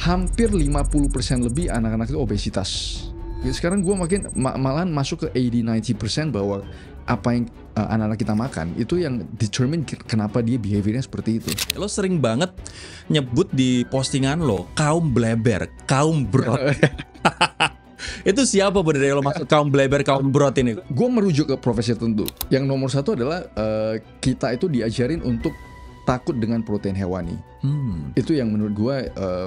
hampir 50% lebih anak-anak itu obesitas. Sekarang gue malahan masuk ke 80-90% bahwa apa yang anak-anak kita makan itu yang determine kenapa dia behaviornya seperti itu. Lo sering banget nyebut di postingan lo kaum bleber, kaum brot. Itu siapa bener lo maksud kaum bleber, kaum brot ini? Gue merujuk ke profesi tertentu. Yang nomor satu adalah kita itu diajarin untuk takut dengan protein hewani. Itu yang menurut gue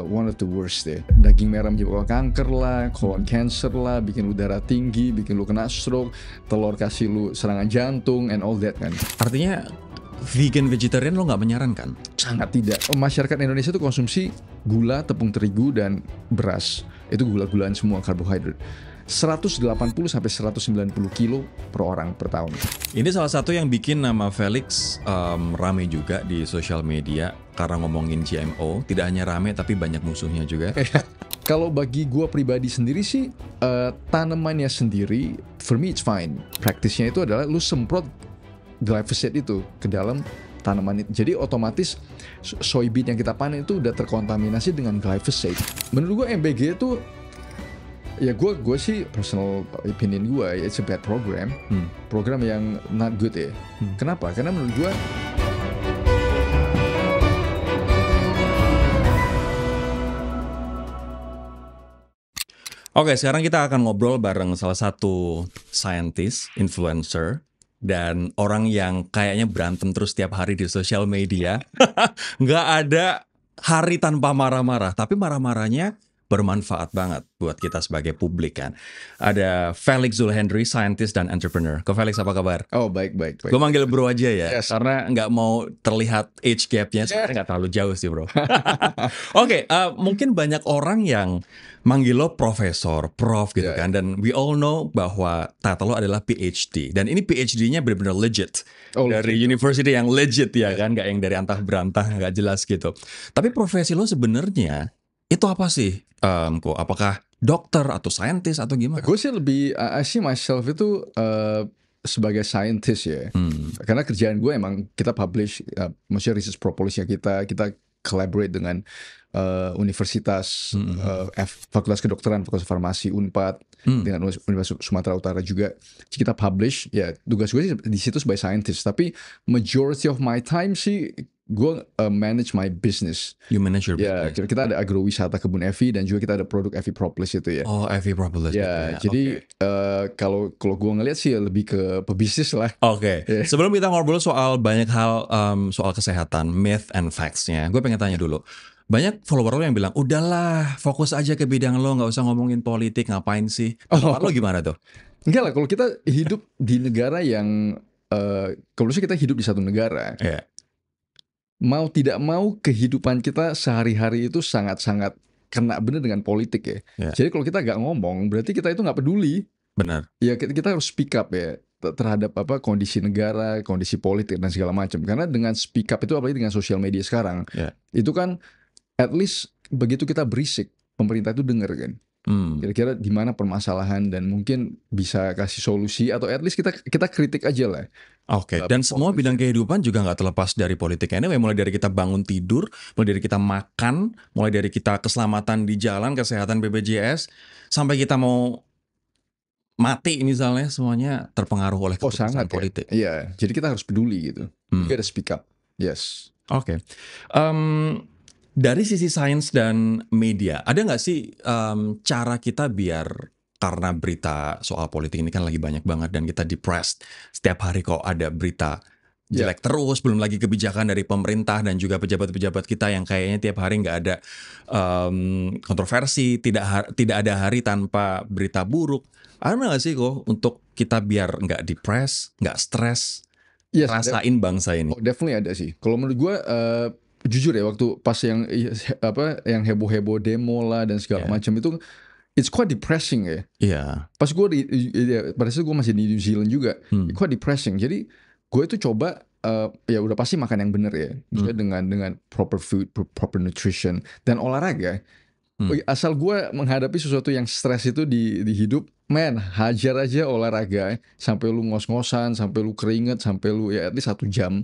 one of the worst deh. Daging merah menyebabkan kanker lah, colon cancer lah, bikin udara tinggi, bikin lu kena stroke, telur kasih lu serangan jantung and all that kan. Artinya vegan vegetarian lo nggak menyarankan? Sangat tidak. Masyarakat Indonesia itu konsumsi gula, tepung terigu dan beras. Itu gula-gulaan semua, karbohidrat. 180 sampai 190 kilo per orang per tahun. Ini salah satu yang bikin nama Felix rame juga di sosial media karena ngomongin GMO. Tidak hanya rame tapi banyak musuhnya juga. Kalau bagi gue pribadi sendiri sih, tanamannya sendiri, for me it's fine. Praktisnya itu adalah lu semprot glyphosate itu ke dalam tanaman itu. Jadi otomatis soybean yang kita panen itu udah terkontaminasi dengan glyphosate. Menurut gue MBG itu, ya gue sih personal opinion gue, it's a bad program. Program yang not good ya. Kenapa? Karena menurut gue Oke, sekarang kita akan ngobrol bareng salah satu scientist, influencer, dan orang yang kayaknya berantem terus tiap hari di sosial media. Nggak ada hari tanpa marah-marah, tapi marah-marahnya bermanfaat banget buat kita sebagai publik kan. Ada Felix Zulhendry, scientist dan entrepreneur. Ko Felix, apa kabar? oh baik. Gue manggil bro aja ya, Yes. karena nggak mau terlihat age gap-nya. Sebenarnya nggak terlalu jauh sih bro. Oke, mungkin banyak orang yang manggil lo profesor, prof gitu kan. Dan we all know bahwa title lo adalah PhD. Dan ini PhD-nya benar-benar legit. Dari university yang legit ya kan, nggak yang dari antah berantah, nggak jelas gitu. Tapi profesi lo sebenarnya itu apa sih? Apakah dokter atau scientist atau gimana? gue sih lebih, I see myself itu sebagai scientist ya. Karena kerjaan gue emang kita publish, maksudnya research proposalnya kita collaborate dengan universitas, Fakultas Kedokteran, Fakultas Farmasi, Unpad, dengan Universitas Sumatera Utara juga. Kita publish, ya tugas gue sih di situ sebagai scientist. Tapi majority of my time sih gue manage my business. You manage your Ya, business. kita ada agrowisata Kebun Evi dan juga kita ada produk Evi Propolis itu ya. Oh, Evi Propolis. Ya, jadi kalau gue ngelihat sih lebih ke pebisnis lah. Oke. Sebelum kita ngobrol soal banyak hal soal kesehatan, myth and facts-nya, gue pengen tanya dulu. Banyak follower lo yang bilang, udahlah fokus aja ke bidang lo, nggak usah ngomongin politik, ngapain sih? Pendapat lo gimana tuh? Enggak lah, kalau kita hidup di negara yang kalau kita hidup di satu negara, mau tidak mau kehidupan kita sehari-hari itu sangat-sangat kena bener dengan politik ya. Jadi kalau kita nggak ngomong, berarti kita itu nggak peduli. Benar. Ya kita harus speak up ya terhadap kondisi negara, kondisi politik dan segala macam. Karena dengan speak up itu, apalagi dengan sosial media sekarang, itu kan at least begitu kita berisik, pemerintah itu denger kan. Kira-kira di mana permasalahan dan mungkin bisa kasih solusi atau at least kita kritik aja lah. Oke. Dan semua bidang kehidupan juga nggak terlepas dari politik. Anyway, mulai dari kita bangun tidur, mulai dari kita makan, mulai dari kita keselamatan di jalan, kesehatan BPJS, sampai kita mau mati misalnya, semuanya terpengaruh oleh keputusan politik. Iya, jadi kita harus peduli gitu. Kita harus speak up. Yes. Oke. Dari sisi sains dan media, ada nggak sih cara kita biar, karena berita soal politik ini kan lagi banyak banget dan kita depressed setiap hari kok ada berita jelek terus, belum lagi kebijakan dari pemerintah dan juga pejabat-pejabat kita yang kayaknya tiap hari nggak ada kontroversi, tidak ada hari tanpa berita buruk. Ada nggak sih kok untuk kita biar nggak depressed, nggak stres, rasain bangsa ini? Oh, definitely ada sih. Kalau menurut gue jujur ya, waktu pas yang heboh-heboh demo lah dan segala macam itu, it's quite depressing ya. Iya. Pas gue pada saat gue masih di New Zealand juga, quite depressing. Jadi gue itu coba ya udah pasti makan yang bener ya, misalnya dengan proper food, proper nutrition dan olahraga. Asal gue menghadapi sesuatu yang stres itu di hidup, man, hajar aja olahraga sampai lu ngos-ngosan, sampai lu keringet, sampai lu ya at least 1 jam,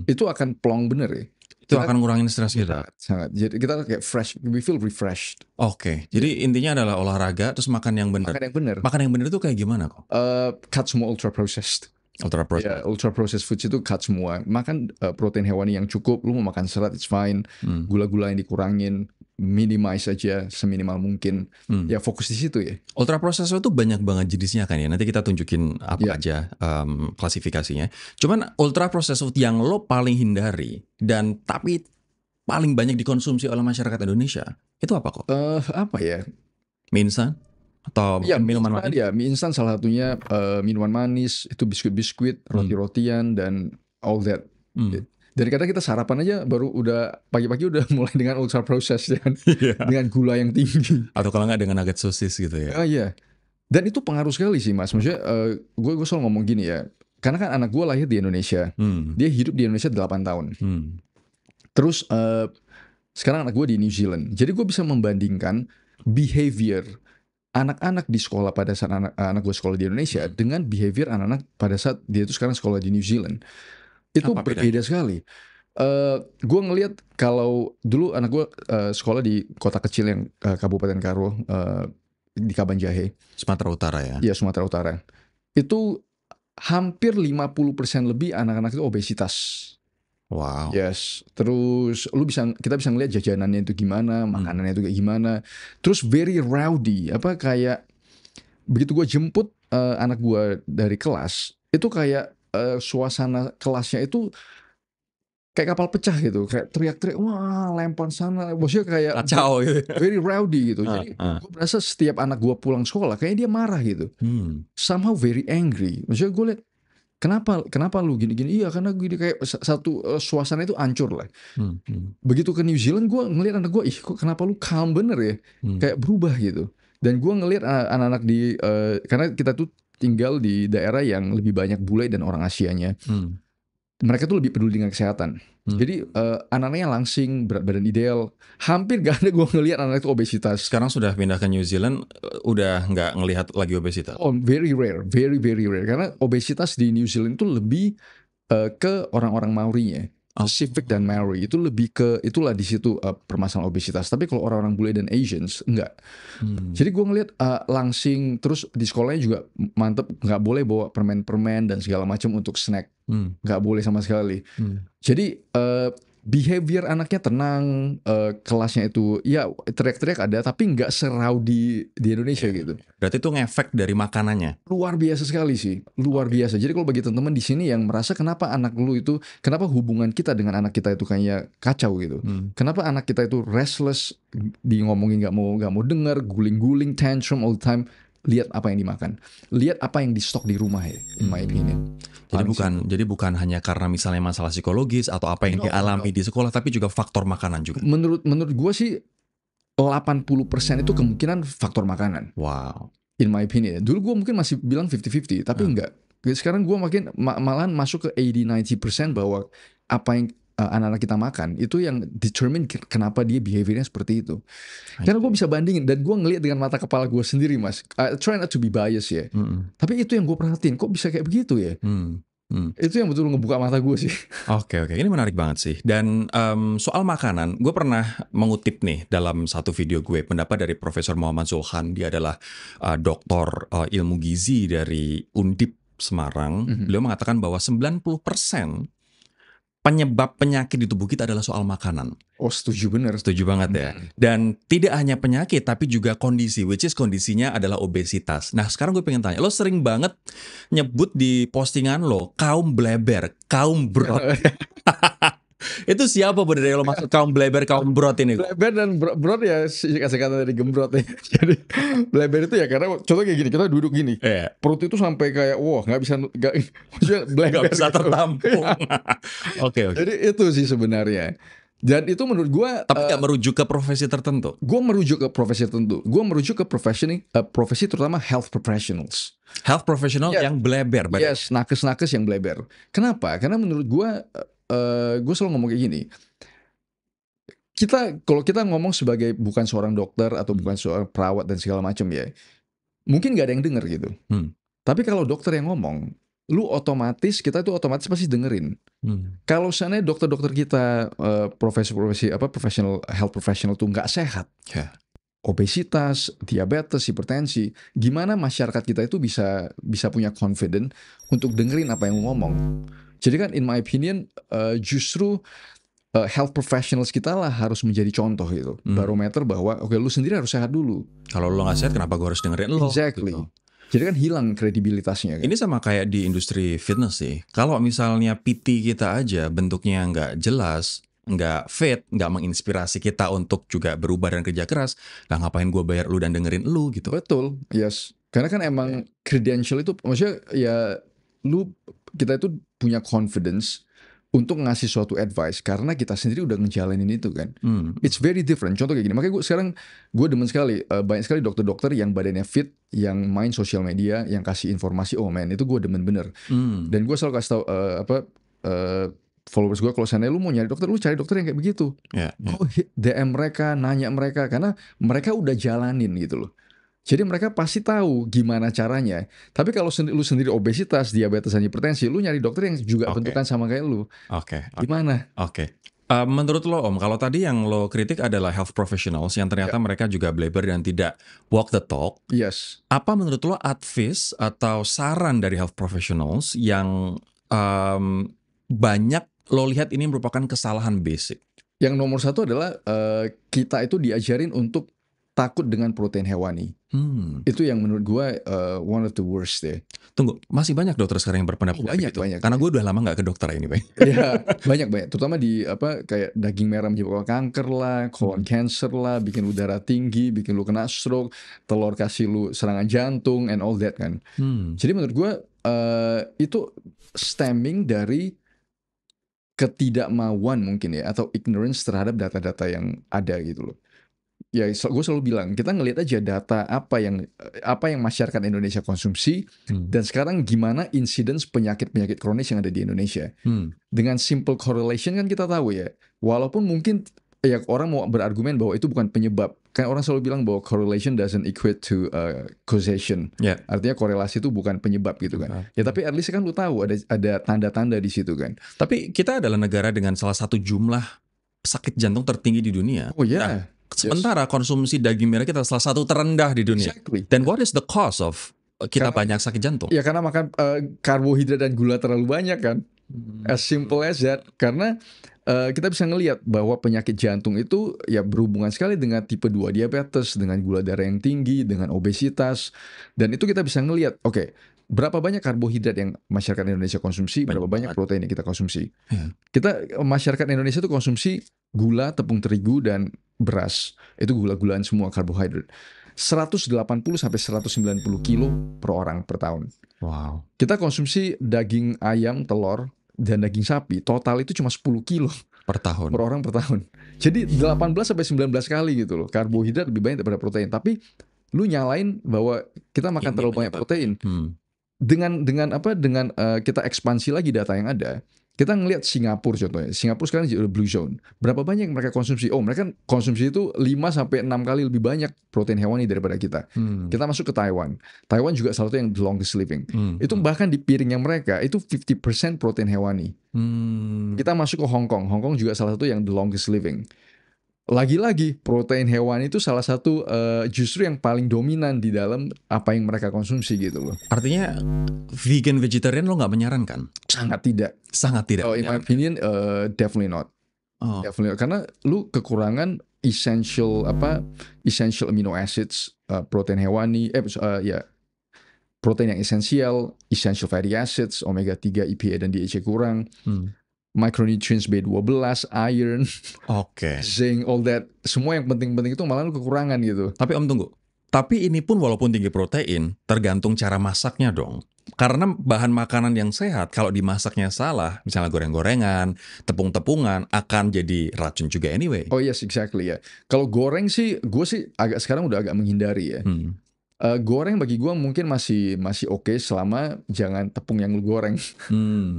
itu akan plong bener ya. Itu akan ngurangin stres kita. Sangat. Jadi kita kayak fresh, we feel refreshed. Oke. Jadi intinya adalah olahraga terus makan yang benar. Makan yang benar. Makan yang benar itu kayak gimana kok? Cut semua ultra processed. Ultra processed. Ultra processed foods itu cut semua. Makan protein hewani yang cukup. Lu mau makan serat, it's fine. Gula-gula yang dikurangin, minimize aja seminimal mungkin. Ya fokus di situ ya. Ultra processed itu banyak banget jenisnya kan ya. Nanti kita tunjukin apa aja klasifikasinya. Cuman ultra processed food yang lo paling hindari dan tapi paling banyak dikonsumsi oleh masyarakat Indonesia itu apa kok? Apa ya? Mie instan? Atau minuman manis? Ya, mie instan salah satunya, minuman manis, itu biskuit-biskuit, roti-rotian, dan all that. Dari kadang kita sarapan aja baru udah pagi-pagi udah mulai dengan ultra processed ya kan? Dengan gula yang tinggi. Atau kalau nggak dengan nugget sosis gitu ya? Iya. Dan itu pengaruh sekali sih mas. Maksudnya gue selalu ngomong gini ya. Karena kan anak gue lahir di Indonesia. Dia hidup di Indonesia 8 tahun. Terus sekarang anak gue di New Zealand. Jadi gue bisa membandingkan behavior anak-anak di sekolah pada saat anak gue sekolah di Indonesia dengan behavior anak-anak pada saat dia itu sekarang sekolah di New Zealand. Itu berbeda sekali. Gue ngelihat kalau dulu anak gue sekolah di kota kecil yang Kabupaten Karo, di Kabanjahe, Sumatera Utara ya? Iya, Sumatera Utara. Itu hampir 50% lebih anak-anak itu obesitas. Wow. Yes. Terus kita bisa ngeliat jajanannya itu gimana, makanannya itu kayak gimana. Terus very rowdy, kayak begitu gue jemput anak gue dari kelas, itu kayak suasana kelasnya itu kayak kapal pecah gitu, kayak teriak-teriak, wah lempar sana, bosnya kayak kacau gitu. Very rowdy gitu. Jadi gue berasa setiap anak gue pulang sekolah kayaknya dia marah gitu. Somehow very angry. Maksudnya gue liat, kenapa lu gini-gini? Iya karena gini, kayak satu suasana itu hancur lah. Begitu ke New Zealand gue ngeliat anak gue, kok kenapa lu calm bener ya? Kayak berubah gitu. Dan gue ngeliat anak-anak di karena kita tuh tinggal di daerah yang lebih banyak bule dan orang Asianya. Mereka tuh lebih peduli dengan kesehatan. Jadi anak-anaknya langsing, berat badan ideal. Hampir gak ada gue ngelihat anak itu obesitas. Sekarang sudah pindah ke New Zealand, udah nggak ngelihat lagi obesitas? Oh, very rare, very very rare. Karena obesitas di New Zealand itu lebih ke orang-orang Maorinya. Pacific dan Maori itu lebih ke, itulah di situ permasalahan obesitas. Tapi kalau orang-orang bule dan Asians enggak. Jadi gue ngeliat langsing. Terus di sekolahnya juga mantep, nggak boleh bawa permen-permen dan segala macam untuk snack, nggak boleh sama sekali. Jadi behavior anaknya tenang, kelasnya itu ya teriak-teriak ada, tapi nggak serowdy di Indonesia gitu. Berarti itu ngefek dari makanannya. Luar biasa sekali sih, luar biasa. Jadi kalau bagi teman-teman di sini yang merasa kenapa anak lu itu, kenapa hubungan kita dengan anak kita itu kayak kacau gitu, kenapa anak kita itu restless, di ngomongin nggak mau dengar, guling-guling, tantrum all the time. Lihat apa yang dimakan, lihat apa yang di stok di rumah ya, in my opinion. Jadi bukan hanya karena misalnya masalah psikologis atau apa yang dialami di sekolah, tapi juga faktor makanan juga. Menurut gue sih 80% itu kemungkinan faktor makanan. Wow. In my opinion. Dulu gue mungkin masih bilang 50-50, tapi enggak. Sekarang gue malahan masuk ke 80-90% bahwa apa yang anak-anak kita makan itu yang determine kenapa dia behaviornya seperti itu. Karena gue bisa bandingin dan gue ngelihat dengan mata kepala gue sendiri mas. I try not to be biased ya. Tapi itu yang gue perhatiin, kok bisa kayak begitu ya. Itu yang betul ngebuka mata gue sih. Oke, ini menarik banget sih. Dan soal makanan, gue pernah mengutip nih dalam satu video gue pendapat dari Profesor Muhammad Zulhan. Dia adalah doktor ilmu gizi dari Undip Semarang. Beliau mengatakan bahwa 90% penyebab penyakit di tubuh kita adalah soal makanan. Oh, setuju bener. Setuju banget ya. Dan tidak hanya penyakit, tapi juga kondisi, which is kondisinya adalah obesitas. Nah, sekarang gue pengen tanya, lo sering banget nyebut di postingan lo, kaum bleber, kaum brot. Itu siapa dari lo maksud kaum bleber, kaum brot ini? Bleber dan brot ya kata dari gembrot ya. Jadi bleber itu ya karena contoh kayak gini, kita duduk gini, perut itu sampai kayak wah nggak maksudnya bleber nggak bisa tertampung. Oke. Jadi itu sih sebenarnya. Dan itu menurut gue, tapi nggak merujuk ke profesi tertentu. Gue merujuk ke profesi tertentu. Gue merujuk ke profesi terutama health professionals. Health professional yang bleber. Yes, nakes-nakes yang bleber. Kenapa? Karena menurut gue selalu ngomong kayak gini. Kalau kita ngomong sebagai bukan seorang dokter atau bukan seorang perawat dan segala macam ya, mungkin nggak ada yang dengar gitu. Tapi kalau dokter yang ngomong, lu kita tuh otomatis pasti dengerin. Kalau seandainya dokter-dokter kita, health professional tuh nggak sehat, obesitas, diabetes, hipertensi, gimana masyarakat kita itu bisa punya confident untuk dengerin apa yang lu ngomong. Jadi kan in my opinion, justru health professionals kita lah harus menjadi contoh gitu, barometer bahwa oke, lu sendiri harus sehat dulu. Kalau lu nggak sehat, kenapa gue harus dengerin lo? Exactly. Gitu. Jadi kan hilang kredibilitasnya kan? Ini sama kayak di industri fitness sih. Kalau misalnya PT kita aja bentuknya nggak jelas, nggak fit, nggak menginspirasi kita untuk juga berubah dan kerja keras, nggak ngapain gue bayar lu dan dengerin lu gitu. Betul, yes. Karena kan emang credential itu, maksudnya ya kita itu punya confidence untuk ngasih suatu advice karena kita sendiri udah ngejalanin itu kan. It's very different. Contoh kayak gini. Makanya gue demen sekali, banyak sekali dokter-dokter yang badannya fit, yang main sosial media, yang kasih informasi. Oh man, itu gue demen bener. Dan gue selalu kasih tau followers gue, kalau seandainya lu mau nyari dokter, lu cari dokter yang kayak begitu. Oh, DM mereka, nanya mereka, karena mereka udah jalanin gitu loh. Jadi mereka pasti tahu gimana caranya. Tapi kalau lu sendiri obesitas, diabetes, dan hipertensi, lu nyari dokter yang juga bentukan sama kayak lu. Gimana? Menurut lo Om, kalau tadi yang lo kritik adalah health professionals yang ternyata mereka juga bleber dan tidak walk the talk. Yes. Apa menurut lo advice atau saran dari health professionals yang banyak lo lihat ini merupakan kesalahan basic? Yang nomor satu adalah kita itu diajarin untuk takut dengan protein hewani. Itu yang menurut gue one of the worst deh. Tunggu, masih banyak dokter sekarang yang berpendapat begitu? Banyak. Karena gue udah lama nggak ke dokter ini, Bang. Iya, banyak. Terutama di kayak daging merah menyebabkan kanker lah, colon cancer lah, bikin lu darah tinggi, bikin lu kena stroke, telur kasih lu serangan jantung, and all that kan. Jadi menurut gue itu stemming dari ketidakmauan mungkin ya, atau ignorance terhadap data-data yang ada gitu loh. Ya, gue selalu bilang, kita ngelihat aja data apa yang masyarakat Indonesia konsumsi, dan sekarang gimana incidence penyakit-penyakit kronis yang ada di Indonesia. Dengan simple correlation kan kita tahu ya, walaupun mungkin ya orang mau berargumen bahwa itu bukan penyebab. Kan orang selalu bilang bahwa correlation doesn't equate to causation. Artinya korelasi itu bukan penyebab gitu kan. Ya tapi at least kan lu tahu ada tanda-tanda di situ kan. Tapi kita adalah negara dengan salah satu jumlah sakit jantung tertinggi di dunia. Oh ya. Sementara konsumsi daging merah kita salah satu terendah di dunia. Exactly. Dan what is the cause of kita banyak sakit jantung? Ya karena makan karbohidrat dan gula terlalu banyak kan. As simple as that. Karena kita bisa ngelihat bahwa penyakit jantung itu ya berhubungan sekali dengan tipe 2 diabetes, dengan gula darah yang tinggi, dengan obesitas. Dan itu kita bisa ngelihat, oke, berapa banyak karbohidrat yang masyarakat Indonesia konsumsi, berapa banyak protein yang kita konsumsi. Masyarakat Indonesia itu konsumsi gula, tepung terigu, dan beras. Itu gula-gulaan semua, karbohidrat. 180 sampai 190 kilo per orang per tahun. Wow. Kita konsumsi daging ayam, telur, dan daging sapi, total itu cuma 10 kilo per tahun. Per orang per tahun. Jadi 18 sampai 19 kali gitu loh. Karbohidrat lebih banyak daripada protein. Tapi lu nyalain bahwa kita makan terlalu banyak protein. Dengan kita ekspansi lagi data yang ada, kita ngelihat Singapura contohnya. Singapura sekarang jadi blue zone. Berapa banyak yang mereka konsumsi? Oh, mereka konsumsi itu 5 sampai 6 kali lebih banyak protein hewani daripada kita. Kita masuk ke Taiwan. Taiwan juga salah satu yang the longest living. Itu bahkan di piringnya mereka itu 50% protein hewani. Kita masuk ke Hong Kong. Hong Kong juga salah satu yang the longest living. Lagi-lagi protein hewani itu salah satu justru yang paling dominan di dalam apa yang mereka konsumsi gitu loh. Artinya vegan vegetarian lo nggak menyarankan? Sangat tidak. Oh, in my opinion definitely not. Definitely not. Karena lu kekurangan essential amino acids, protein hewani, protein yang esensial, essential fatty acids, omega 3, EPA dan DHA kurang. Micronutrients B12, iron, zinc, all that. Semua yang penting-penting itu malah lu kekurangan gitu. Tapi Om tunggu. Tapi ini pun walaupun tinggi protein, tergantung cara masaknya dong. Karena bahan makanan yang sehat kalau dimasaknya salah, misalnya goreng-gorengan, tepung-tepungan, akan jadi racun juga anyway. Oh yes, exactly ya. Kalau goreng sih, gue sih sekarang udah agak menghindari ya. Goreng bagi gue mungkin masih oke selama jangan tepung yang lu goreng.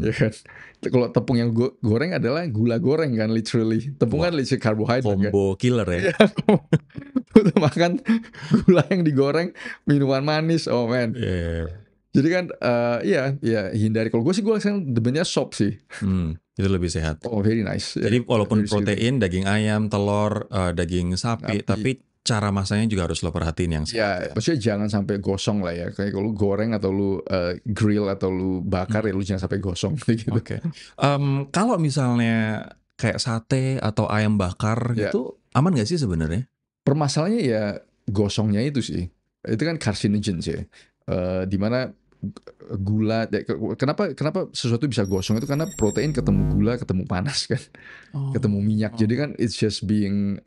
Ya kan? Kalau tepung yang goreng adalah gula goreng kan, literally. Tepung kan literally karbohidrat kan. Combo killer ya. Udah makan gula yang digoreng, minuman manis, oh man. Jadi kan ya hindari. Kalau gue sih gue sekarang demennya sop sih. Itu lebih sehat. Oh, very nice. Jadi walaupun Very soothing. protein, daging ayam, telur, daging sapi, tapi cara masaknya juga harus lo perhatiin yang sehat Ya, ya. maksudnya jangan sampai gosong lah ya. Kayak kalau lu goreng atau lu grill atau lu bakar ya lu jangan sampai gosong gitu. Oke. Kalau misalnya kayak sate atau ayam bakar Ya, gitu, aman nggak sih sebenarnya? permasalahannya ya gosongnya itu sih. Itu kan carcinogen sih. Dimana gula, kenapa sesuatu bisa gosong itu karena protein ketemu gula, ketemu panas kan, ketemu minyak. Jadi kan it's just being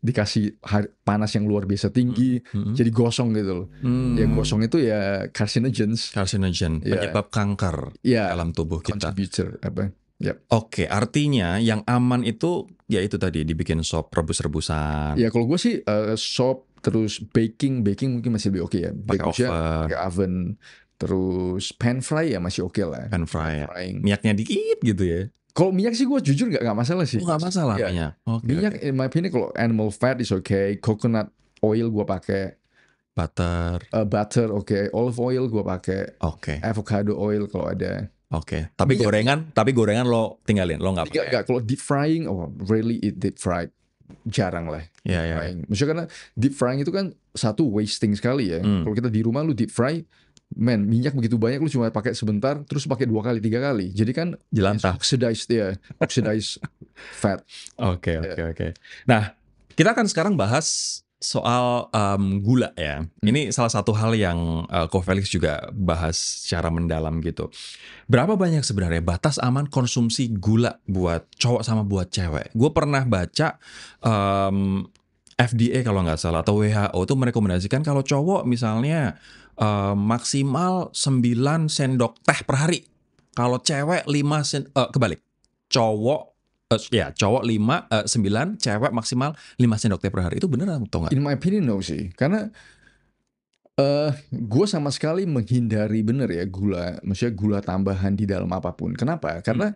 dikasih panas yang luar biasa tinggi, jadi gosong gitu loh. Yang gosong itu ya carcinogens. Carcinogen, Ya, penyebab kanker ya, dalam tubuh kita. contributor apa? Yep. Oke, artinya yang aman itu ya itu tadi dibikin sop rebus-rebusan. Ya kalau gue sih sop terus baking mungkin masih lebih oke ya. Pakai oven. Pakai oven. Terus pan fry ya masih oke lah. Pan fry ya. Frying. Minyaknya dikit gitu ya. Kalau minyak sih gue jujur nggak masalah sih. Nggak masalah Ya. minyak. Minyak in my opinion kalau animal fat is okay. Coconut oil gue pakai. Butter. Butter oke. Olive oil gue pakai. Oke. Avocado oil kalau ada. Oke. Tapi gorengan lo tinggalin, lo nggak pakai. Nggak, kalau deep frying, really eat deep fried. Jarang lah. Ya, ya. Maksudnya karena deep frying itu kan satu wasting sekali ya. Kalau kita di rumah lu deep fry, minyak begitu banyak lu cuma pakai sebentar, terus pakai 2 kali 3 kali. Jadi kan Jelantah. Oxidized fat. Oke. Nah, kita akan sekarang bahas soal gula ya. Ini salah satu hal yang Ko Felix juga bahas secara mendalam gitu. Berapa banyak sebenarnya batas aman konsumsi gula buat cowok sama buat cewek? Gue pernah baca FDA kalau nggak salah atau WHO itu merekomendasikan kalau cowok misalnya maksimal 9 sendok teh per hari. Kalau cewek 5 kebalik. Cowok 9, cewek maksimal 5 sendok teh per hari. Itu benar atau nggak? In my opinion no sih. Karena gue sama sekali menghindari bener ya gula. Maksudnya gula tambahan di dalam apapun. Kenapa? Karena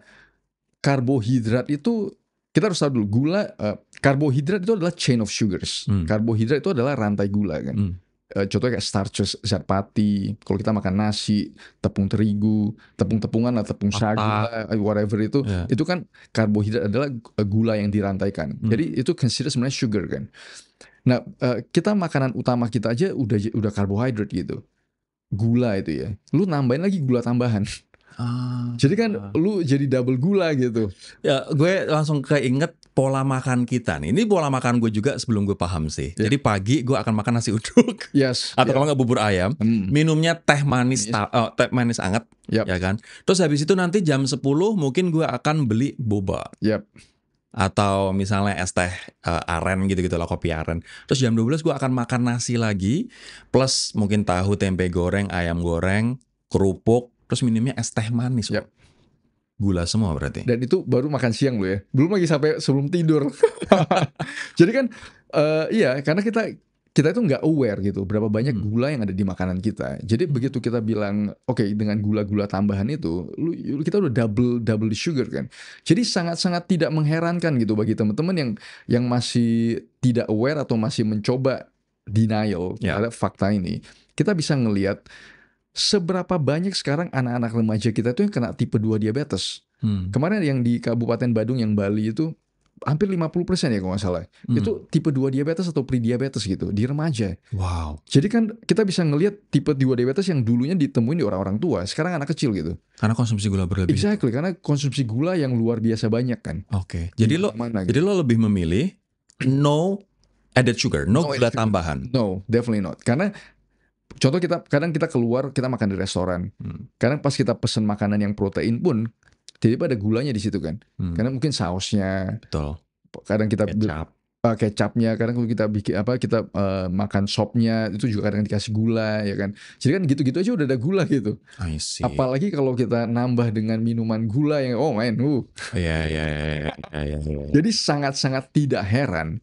karbohidrat itu, kita harus tahu dulu, gula, karbohidrat itu adalah chain of sugars. Karbohidrat itu adalah rantai gula kan. Contohnya kayak starches, zat pati. Kalau kita makan nasi, tepung terigu, tepung-tepungan atau tepung sagu, whatever itu kan karbohidrat adalah gula yang dirantaikan. Jadi itu consider sebenarnya sugar kan. Nah, kita makanan utama kita aja udah karbohidrat gitu. Gula itu ya. Lu nambahin lagi gula tambahan. Jadi kan lu jadi double gula gitu. Ya, gue langsung keinget pola makan kita nih. Ini pola makan gue juga sebelum gue paham sih. Jadi pagi gue akan makan nasi uduk. Atau kalau nggak bubur ayam. Minumnya teh manis anget. Ya kan. Terus habis itu nanti jam 10 mungkin gue akan beli boba. Atau misalnya es teh aren gitu-gitu lah, kopi aren. Terus jam 12 gue akan makan nasi lagi. Plus mungkin tahu, tempe goreng, ayam goreng, kerupuk. Terus minumnya es teh manis. Gula semua berarti. Dan itu baru makan siang lo ya. Belum lagi sampai sebelum tidur. Jadi kan iya, karena kita itu nggak aware gitu berapa banyak gula yang ada di makanan kita. Jadi begitu kita bilang oke, dengan gula-gula tambahan itu kita udah double the sugar kan. Jadi sangat-sangat tidak mengherankan gitu bagi teman-teman yang masih tidak aware atau masih mencoba denial terhadap fakta ini. Kita bisa ngelihat seberapa banyak sekarang anak-anak remaja kita tuh yang kena tipe 2 diabetes. Kemarin yang di Kabupaten Badung yang Bali itu hampir 50% ya kalau nggak salah. Itu tipe 2 diabetes atau pre-diabetes gitu di remaja. Wow. Jadi kan kita bisa ngelihat tipe 2 diabetes yang dulunya ditemuin di orang-orang tua, sekarang anak kecil gitu. Karena konsumsi gula berlebih. Exactly, karena konsumsi gula yang luar biasa banyak kan. Oke. Jadi lo lebih memilih no added sugar, no gula tambahan. No, definitely not. Karena contoh kadang kita keluar, kita makan di restoran. Kadang pas kita pesen makanan yang protein pun tiba-tiba ada gulanya di situ kan. Karena mungkin sausnya. Betul. Kadang kita kecapnya, kadang kalau kita bikin kita makan sopnya itu juga kadang dikasih gula ya kan. Jadi kan gitu-gitu aja udah ada gula gitu. I see. Apalagi kalau kita nambah dengan minuman gula yang Iya. Jadi sangat-sangat tidak heran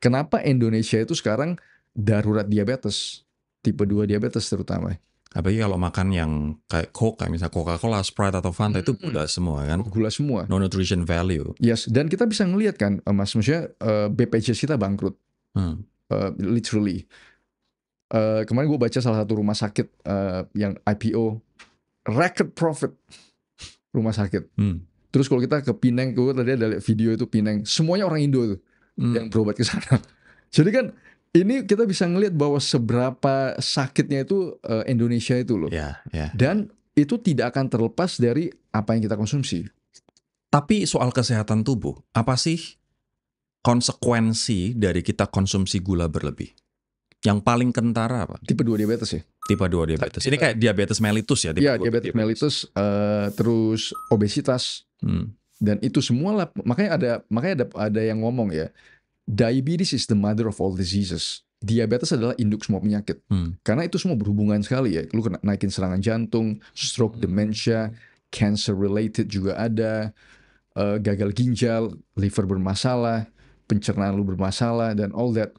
kenapa Indonesia itu sekarang darurat diabetes. Tipe 2 diabetes terutama. Apalagi kalau makan yang kayak Coke, kayak misalnya Coca-Cola, Sprite atau Fanta itu gula semua kan? Gula semua. No nutrition value. Yes, dan kita bisa ngelihat kan, Mas, maksudnya BPJS kita bangkrut. Literally. kemarin gue baca salah satu rumah sakit yang IPO record profit rumah sakit. Terus kalau kita ke Pineng, gue tadi ada lihat video itu Pineng, semuanya orang Indo tuh yang berobat ke sana. Jadi kan ini kita bisa ngelihat bahwa seberapa sakitnya itu Indonesia itu loh. Dan itu tidak akan terlepas dari apa yang kita konsumsi. Tapi soal kesehatan tubuh, apa sih konsekuensi dari kita konsumsi gula berlebih? Yang paling kentara apa? Tipe 2 diabetes ya. Tipe 2 diabetes. Ini kayak diabetes mellitus ya? Iya, diabetes mellitus, terus obesitas. Dan itu semua lah, makanya ada yang ngomong ya, diabetes is the mother of all diseases. Diabetes adalah induk semua penyakit. Karena itu semua berhubungan sekali ya. Lu kena naikin serangan jantung, stroke, dementia, cancer related juga ada, gagal ginjal, liver bermasalah, pencernaan lu bermasalah, dan all that.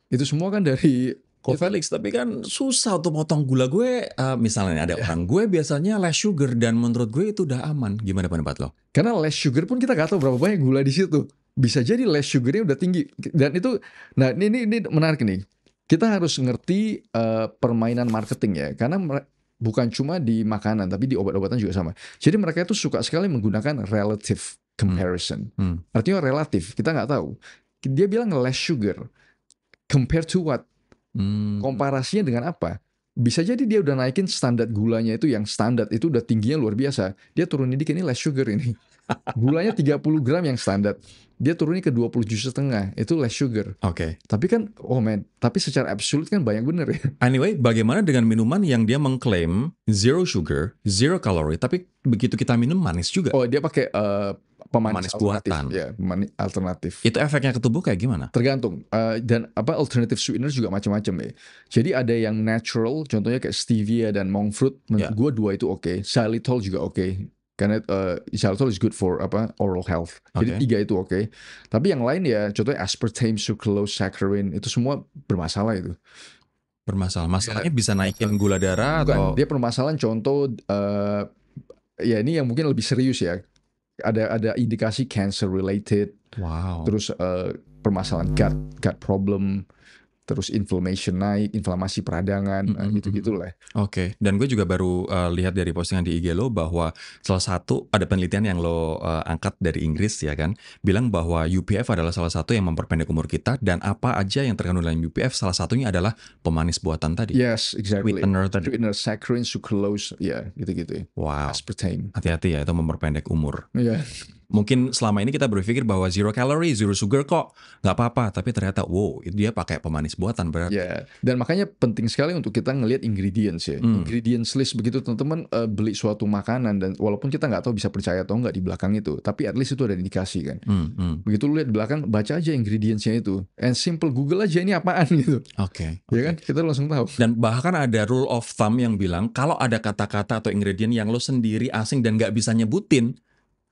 Itu semua kan dari... Kok Felix, tapi kan susah untuk potong gula gue. Misalnya ada orang, gue biasanya less sugar dan menurut gue itu udah aman. Gimana pendapat lo? Karena less sugar pun kita gak tahu berapa banyak gula di situ. Bisa jadi less sugarnya udah tinggi. Dan itu, nah ini menarik nih. Kita harus ngerti permainan marketing ya. Karena bukan cuma di makanan, tapi di obat-obatan juga sama. Jadi mereka itu suka sekali menggunakan relative comparison. Artinya relatif, kita nggak tahu. Dia bilang less sugar. Compare to what? Komparasinya dengan apa? Bisa jadi dia udah naikin standar gulanya itu yang standar itu udah tingginya luar biasa. Dia turunin dikit, ini less sugar ini. Gulanya 30 gram yang standar. Dia turunin ke 27,5. Itu less sugar. Oke. Tapi kan, tapi secara absolut kan banyak bener ya. Anyway, bagaimana dengan minuman yang dia mengklaim zero sugar, zero calorie, tapi begitu kita minum manis juga? Oh, dia pakai pemanis buatan. Ya, alternatif. Itu efeknya ke tubuh kayak gimana? Tergantung. Dan alternative sweetener juga macam-macam ya. Jadi ada yang natural, contohnya kayak stevia dan monk fruit. Menurut gue 2 itu oke. Xylitol juga oke. Karena xylitol is good for oral health. Jadi 3 itu oke. Tapi yang lain ya, contohnya aspartame, sucralose, saccharin, itu semua bermasalah itu. Bermasalah. Masalahnya bisa naikin gula darah Bukan, atau? dia permasalahan contoh, ya ini yang mungkin lebih serius ya. Ada indikasi cancer related. Wow. Terus permasalahan gut problem, terus inflamasi peradangan, gitu-gitulah. Oke. Dan gue juga baru lihat dari postingan di IG lo bahwa salah satu ada penelitian yang lo angkat dari Inggris ya kan, bilang bahwa UPF adalah salah satu yang memperpendek umur kita, dan apa aja yang terkandung dalam UPF salah satunya adalah pemanis buatan tadi. Yes, exactly. Sweetener, saccharin, sucralose, ya gitu-gitu. Wow. Aspartame. Hati-hati ya, itu memperpendek umur. Iya. Mungkin selama ini kita berpikir bahwa zero calorie, zero sugar kok nggak apa-apa, tapi ternyata wow, dia pakai pemanis buatan berarti. Ya, dan makanya penting sekali untuk kita ngelihat ingredients ya. Ingredients list begitu teman-teman beli suatu makanan, dan walaupun kita nggak tahu bisa percaya atau nggak di belakang itu, tapi at least itu ada indikasi kan. Begitu lu lihat di belakang, baca aja ingredientsnya itu. And simple, Google aja ini apaan gitu. Oke. Ya kan, kita langsung tahu. Dan bahkan ada rule of thumb yang bilang kalau ada kata-kata atau ingredient yang lo sendiri asing dan nggak bisa nyebutin,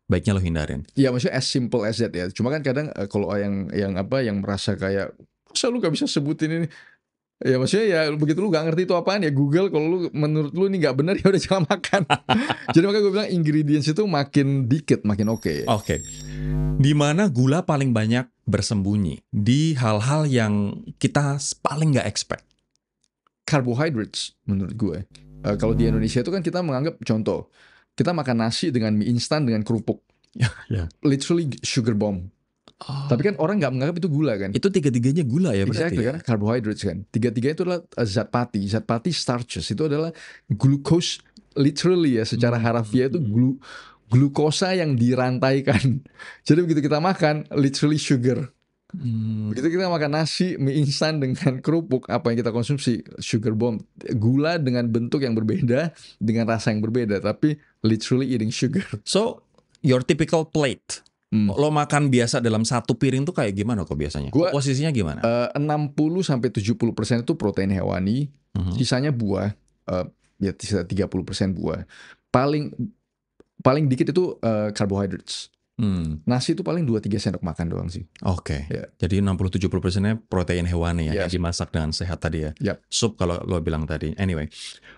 baiknya lo hindarin. Ya maksudnya as simple as that ya. Cuma kan kadang kalau yang merasa kayak, masa lu gak bisa sebutin ini? Ya maksudnya ya begitu lu gak ngerti itu apaan ya Google. Kalau lu menurut lu ini gak benar ya udah jangan makan. Jadi makanya gue bilang ingredients itu makin dikit makin oke. Oke. Di mana gula paling banyak bersembunyi? Di hal-hal yang kita paling gak expect. Carbohydrates menurut gue. Kalau di Indonesia itu kan kita menganggap, contoh, kita makan nasi dengan mie instan dengan kerupuk. Literally sugar bomb. Tapi kan orang nggak menganggap itu gula kan. Itu tiga-tiganya gula ya berarti. Exactly, karena carbohydrates kan. Tiga-tiganya itu adalah zat pati. Zat pati starches itu adalah glucose, literally ya, secara harafiah itu glukosa yang dirantaikan. Jadi begitu kita makan, literally sugar. Begitu kita makan nasi, mie instan dengan kerupuk, apa yang kita konsumsi? Sugar bomb. Gula dengan bentuk yang berbeda, dengan rasa yang berbeda, tapi literally eating sugar. So, your typical plate, lo makan biasa dalam satu piring tuh kayak gimana kok biasanya? Posisinya gimana? 60-70% itu protein hewani, sisanya buah, ya sisa 30% buah. Paling dikit itu carbohydrates. Nasi itu paling 2-3 sendok makan doang sih. Oke. Jadi 60-70%-nya protein hewani ya, yang dimasak dengan sehat tadi ya. Sup kalau lo bilang tadi. Anyway.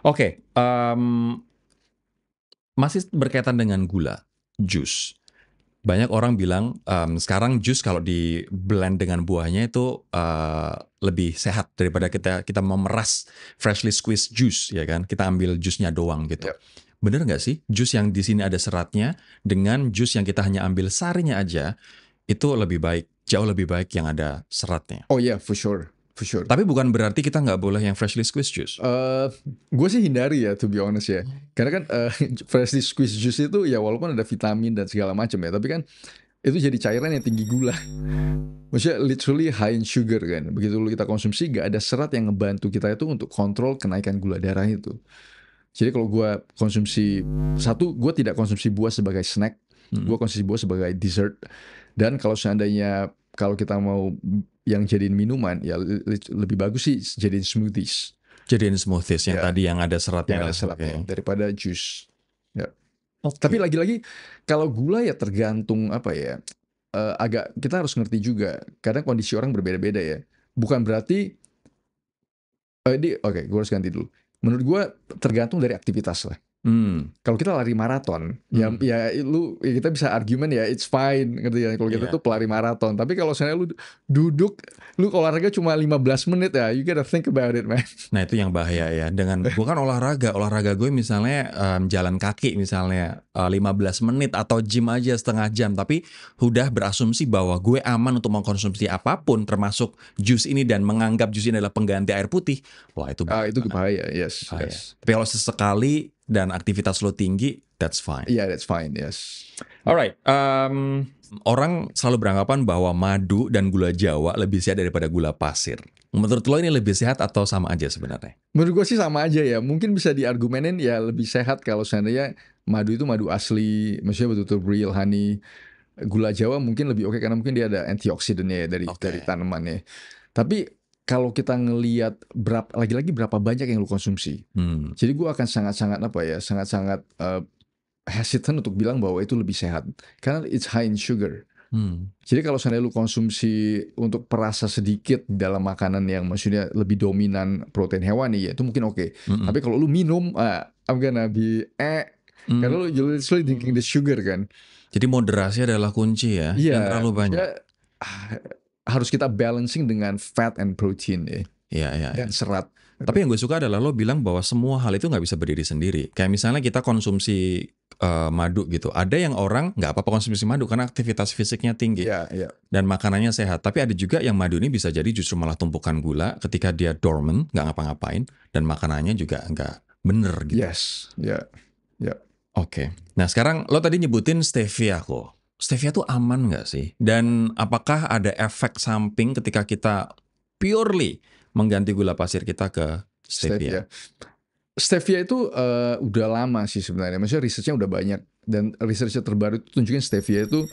Oke. Masih berkaitan dengan gula, jus. Banyak orang bilang sekarang jus kalau di blend dengan buahnya itu lebih sehat daripada kita memeras freshly squeezed juice, ya kan? Kita ambil jusnya doang gitu. Yep. Bener nggak sih jus yang di sini ada seratnya dengan jus yang kita hanya ambil sarinya aja itu lebih baik, jauh lebih baik yang ada seratnya. Oh yeah, for sure, for sure. Tapi bukan berarti kita nggak boleh yang freshly squeezed juice. Gue sih hindari ya, to be honest ya. Karena kan freshly squeezed juice itu ya walaupun ada vitamin dan segala macam ya, tapi kan itu jadi cairan yang tinggi gula. Maksudnya literally high in sugar kan. Begitu kita konsumsi gak ada serat yang ngebantu kita itu untuk kontrol kenaikan gula darah itu. Jadi kalau gue konsumsi, satu, gue tidak konsumsi buah sebagai snack. Gue konsumsi buah sebagai dessert. Dan kalau seandainya, kalau kita mau yang jadiin minuman, ya lebih bagus sih jadiin smoothies. Jadiin smoothies yang Ya, tadi yang ada seratnya. yang ada seratnya daripada jus. Ya. Okay. Tapi lagi-lagi kalau gula ya tergantung apa ya, agak kita harus ngerti juga. Kadang kondisi orang berbeda-beda ya. Bukan berarti oke, gue harus ganti dulu. Menurut gue tergantung dari aktivitas lah. Kalau kita lari maraton, ya kita bisa argumen ya it's fine, ngerti ya. Kalau kita tuh pelari maraton. Tapi kalau misalnya lu duduk, lu olahraga cuma 15 menit ya, you gotta think about it, man. Nah itu yang bahaya ya. Dengan bukan olahraga gue misalnya jalan kaki misalnya 15 menit atau gym aja setengah jam, tapi udah berasumsi bahwa gue aman untuk mengkonsumsi apapun, termasuk jus ini dan menganggap jus ini adalah pengganti air putih. Wah itu bahaya. Itu bahaya, yes. Tapi kalau sesekali dan aktivitas lo tinggi, that's fine. Yeah, that's fine, yes. Alright, orang selalu beranggapan bahwa madu dan gula Jawa lebih sehat daripada gula pasir. Menurut lo ini lebih sehat atau sama aja sebenarnya? Menurut gue sih sama aja ya. Mungkin bisa diargumenin ya lebih sehat kalau seandainya madu itu madu asli, maksudnya betul-betul real honey. Gula Jawa mungkin lebih oke karena mungkin dia ada antioksidannya ya dari tanamannya. Tapi kalau kita ngelihat berapa banyak yang lu konsumsi. Jadi gue akan sangat-sangat hesitant untuk bilang bahwa itu lebih sehat karena it's high in sugar. Jadi kalau seandainya lu konsumsi untuk perasa sedikit dalam makanan yang maksudnya lebih dominan protein hewani ya itu mungkin oke. Tapi kalau lu minum, I'm gonna be karena lu literally drinking the sugar kan. Jadi moderasi adalah kunci ya. Iya, Jangan terlalu banyak. Harus kita balancing dengan fat and protein ya. Iya. Dan serat. Tapi yang gue suka adalah lo bilang bahwa semua hal itu nggak bisa berdiri sendiri. Kayak misalnya kita konsumsi madu gitu. Ada yang orang nggak apa-apa konsumsi madu karena aktivitas fisiknya tinggi. Iya. Dan makanannya sehat. Tapi ada juga yang madu ini bisa jadi justru malah tumpukan gula ketika dia dormant, nggak ngapa-ngapain. Dan makanannya juga nggak bener gitu. Yes, ya. Oke. Nah sekarang lo tadi nyebutin stevia kok. Stevia tuh aman nggak sih? Dan apakah ada efek samping ketika kita purely mengganti gula pasir kita ke stevia? Stevia itu udah lama sih sebenarnya. Maksudnya researchnya udah banyak. Dan research terbaru itu tunjukin stevia itu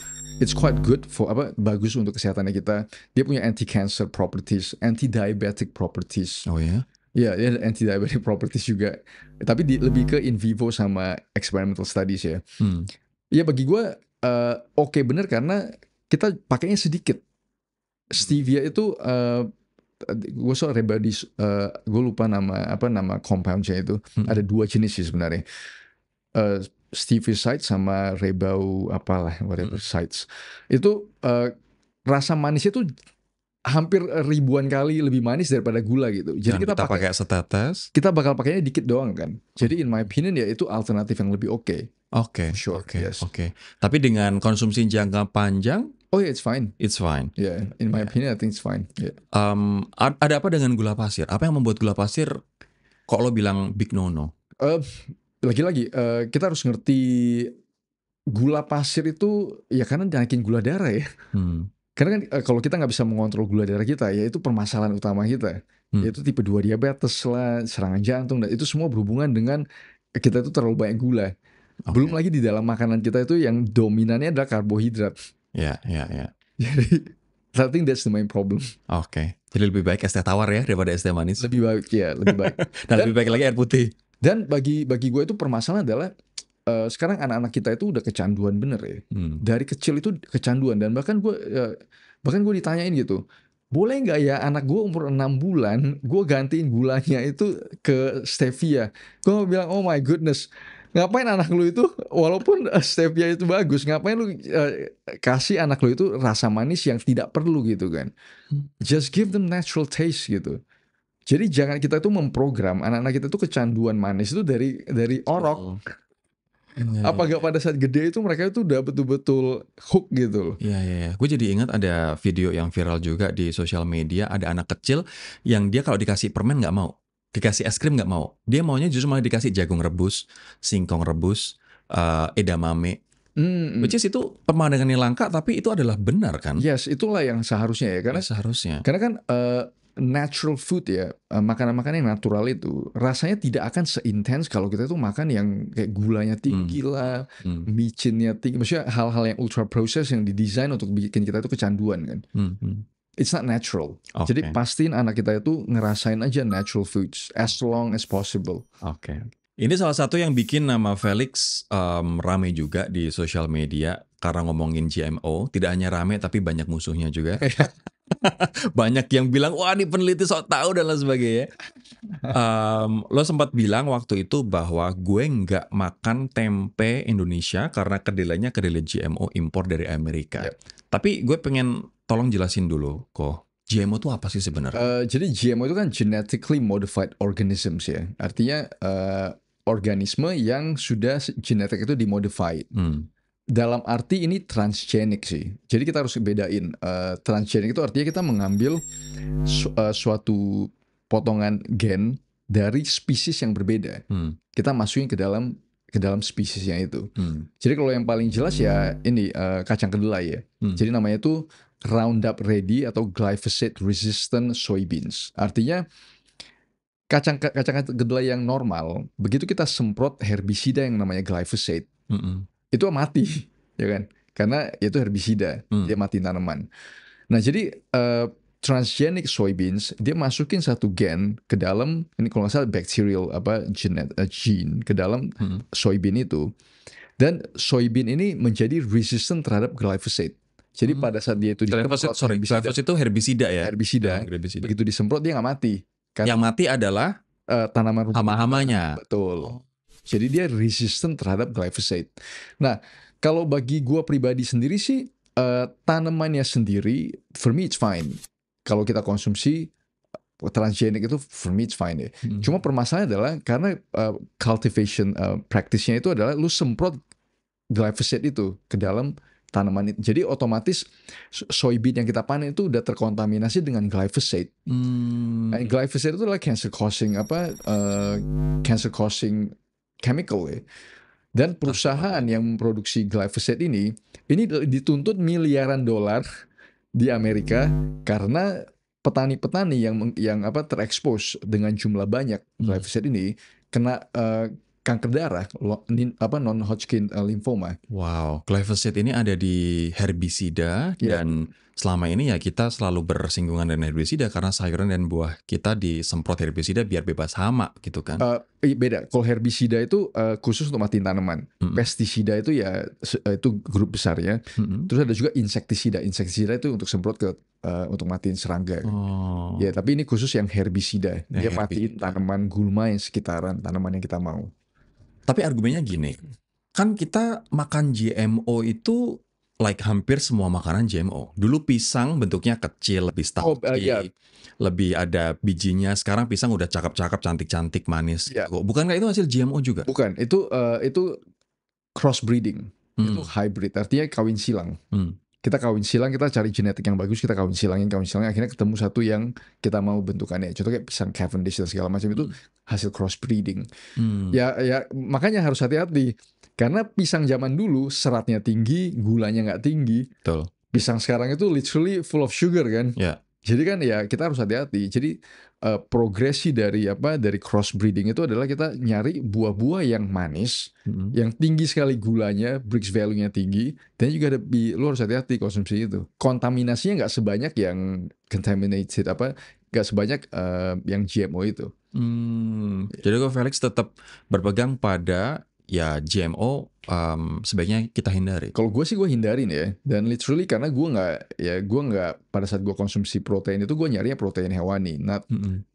it's quite good for bagus untuk kesehatannya kita. Dia punya anti-cancer properties, anti-diabetic properties. Oh ya? Iya, dia ada anti-diabetic properties juga. Tapi lebih ke in vivo sama experimental studies ya. Ya bagi gue oke bener karena kita pakainya sedikit. Stevia itu gue gue lupa nama compoundnya itu. Ada 2 jenis sih sebenarnya. Stevia sama rebau whatever sites. Itu rasa manisnya tuh hampir ribuan kali lebih manis daripada gula gitu. Jadi kita pakai setetes. Kita bakal pakainya dikit doang kan. Jadi in my opinion ya itu alternatif yang lebih oke. Oke. Yes. Tapi dengan konsumsi jangka panjang, it's fine. It's fine. Yeah, in my opinion I think it's fine. Yeah. Ada apa dengan gula pasir? Apa yang membuat gula pasir kok lo bilang big no-no? Lagi-lagi kita harus ngerti gula pasir itu ya karena naikin gula darah ya. Karena kan kalau kita nggak bisa mengontrol gula darah kita, ya itu permasalahan utama kita. Yaitu tipe 2 diabetes lah, serangan jantung, dan itu semua berhubungan dengan kita itu terlalu banyak gula. Belum lagi di dalam makanan kita itu yang dominannya adalah karbohidrat. Ya. Jadi, I think that's the main problem. Oke. Jadi lebih baik es teh tawar ya daripada es teh manis? Lebih baik. Dan lebih baik lagi air putih. Dan bagi gue itu permasalahan adalah sekarang anak-anak kita itu udah kecanduan bener ya. Dari kecil itu kecanduan. Dan bahkan gue ditanyain gitu, boleh nggak ya anak gue umur 6 bulan gue gantiin gulanya itu ke stevia? Gue bilang oh my goodness, Ngapain anak lu itu walaupun stevia itu bagus, ngapain lu kasih anak lu itu rasa manis yang tidak perlu gitu kan. Just give them natural taste gitu. Jadi jangan kita tuh memprogram anak-anak kita tuh kecanduan manis itu dari orok. Apa gak pada saat gede itu mereka itu udah betul-betul hook gitu loh. Iya. Gue jadi ingat ada video yang viral juga di sosial media, ada anak kecil yang dia kalau dikasih permen nggak mau, dikasih es krim nggak mau, dia maunya justru malah dikasih jagung rebus, singkong rebus, edamame. Which is itu pemandangan yang langka, tapi itu adalah benar kan? Yes, itulah yang seharusnya ya. Karena seharusnya. Karena kan natural food ya, makanan-makanan yang natural itu rasanya tidak akan seintens kalau kita tuh makan yang kayak gulanya tinggi lah, micinnya tinggi. Maksudnya hal-hal yang ultra processed yang didesain untuk bikin kita itu kecanduan kan. It's not natural. Jadi pastiin anak kita itu ngerasain aja natural foods as long as possible. Ini salah satu yang bikin nama Felix rame juga di sosial media karena ngomongin GMO. Tidak hanya rame tapi banyak musuhnya juga. Banyak yang bilang, wah ini peneliti sok tahu dan lain sebagainya. Lo sempat bilang waktu itu bahwa gue nggak makan tempe Indonesia karena kedelainya kedelai GMO impor dari Amerika. Tapi gue pengen tolong jelasin dulu kok. GMO itu apa sih sebenarnya? Jadi GMO itu kan genetically modified organisms ya. Artinya organisme yang sudah genetik itu dimodified. Dalam arti ini transgenik sih. Jadi kita harus bedain. Transgenik itu artinya kita mengambil suatu potongan gen dari spesies yang berbeda. Kita masukin ke dalam spesiesnya itu. Jadi kalau yang paling jelas ya ini kacang kedelai ya. Jadi namanya itu Roundup Ready atau Glyphosate Resistant Soybeans. Artinya kacang kedelai yang normal, begitu kita semprot herbisida yang namanya glyphosate, itu mati, ya kan? Karena itu herbisida, dia mati tanaman. Nah jadi transgenic soybeans dia masukin satu gen ke dalam, ini kalau nggak salah bacterial gene ke dalam soybean itu, dan soybean ini menjadi resistant terhadap glyphosate. Jadi pada saat dia itu glyphosate itu herbisida ya? Herbisida. Begitu disemprot dia nggak mati. Karena yang mati adalah tanaman hama-hamanya. Betul. Jadi dia resistant terhadap glyphosate. Nah, kalau bagi gua pribadi sendiri sih tanamannya sendiri for me it's fine. Kalau kita konsumsi transgenic itu for me it's fine ya. Cuma permasalahannya adalah karena cultivation practice-nya itu adalah lu semprot glyphosate itu ke dalam tanaman itu. Jadi otomatis soybean yang kita panen itu udah terkontaminasi dengan glyphosate. Glyphosate itu adalah cancer causing chemical ya. Dan perusahaan yang memproduksi glyphosate ini dituntut miliaran dolar di Amerika karena petani-petani yang terekspos dengan jumlah banyak glyphosate ini kena kanker darah, non-Hodgkin lymphoma. Wow, glyphosate ini ada di herbisida dan selama ini ya kita selalu bersinggungan dengan herbisida karena sayuran dan buah kita disemprot herbisida biar bebas hama gitu kan? Beda. Kalau herbisida itu khusus untuk matiin tanaman. Pestisida itu ya itu grup besarnya. Terus ada juga insektisida. Insektisida itu untuk semprot untuk matiin serangga. Ya, tapi ini khusus yang herbisida. Dia matiin tanaman gulma yang sekitaran tanaman yang kita mau. Tapi argumennya gini, kan kita makan GMO itu like hampir semua makanan GMO. Dulu pisang bentuknya kecil, lebih sticky, lebih ada bijinya. Sekarang pisang udah cakep-cakep, cantik-cantik, manis. Bukankah itu hasil GMO juga? Bukan, itu crossbreeding, itu hybrid, artinya kawin silang. Kita kawin silang, kita cari genetik yang bagus, kita kawin silangin, akhirnya ketemu satu yang kita mau bentukannya. Contoh kayak pisang Cavendish dan segala macam itu hasil crossbreeding. Ya makanya harus hati-hati. Karena pisang zaman dulu seratnya tinggi, gulanya nggak tinggi. Betul. Pisang sekarang itu literally full of sugar kan. Jadi kan ya kita harus hati-hati. Jadi progresi dari crossbreeding itu adalah kita nyari buah-buah yang manis, yang tinggi sekali gulanya, Brix value-nya tinggi, dan juga lu harus hati-hati konsumsi itu. Kontaminasinya nggak sebanyak yang contaminated nggak sebanyak yang GMO itu. Jadi kok Felix tetap berpegang pada ya GMO sebaiknya kita hindari. Kalau gue sih gue hindarin ya, dan literally karena gue nggak pada saat gue konsumsi protein itu gue nyarinya protein hewani, not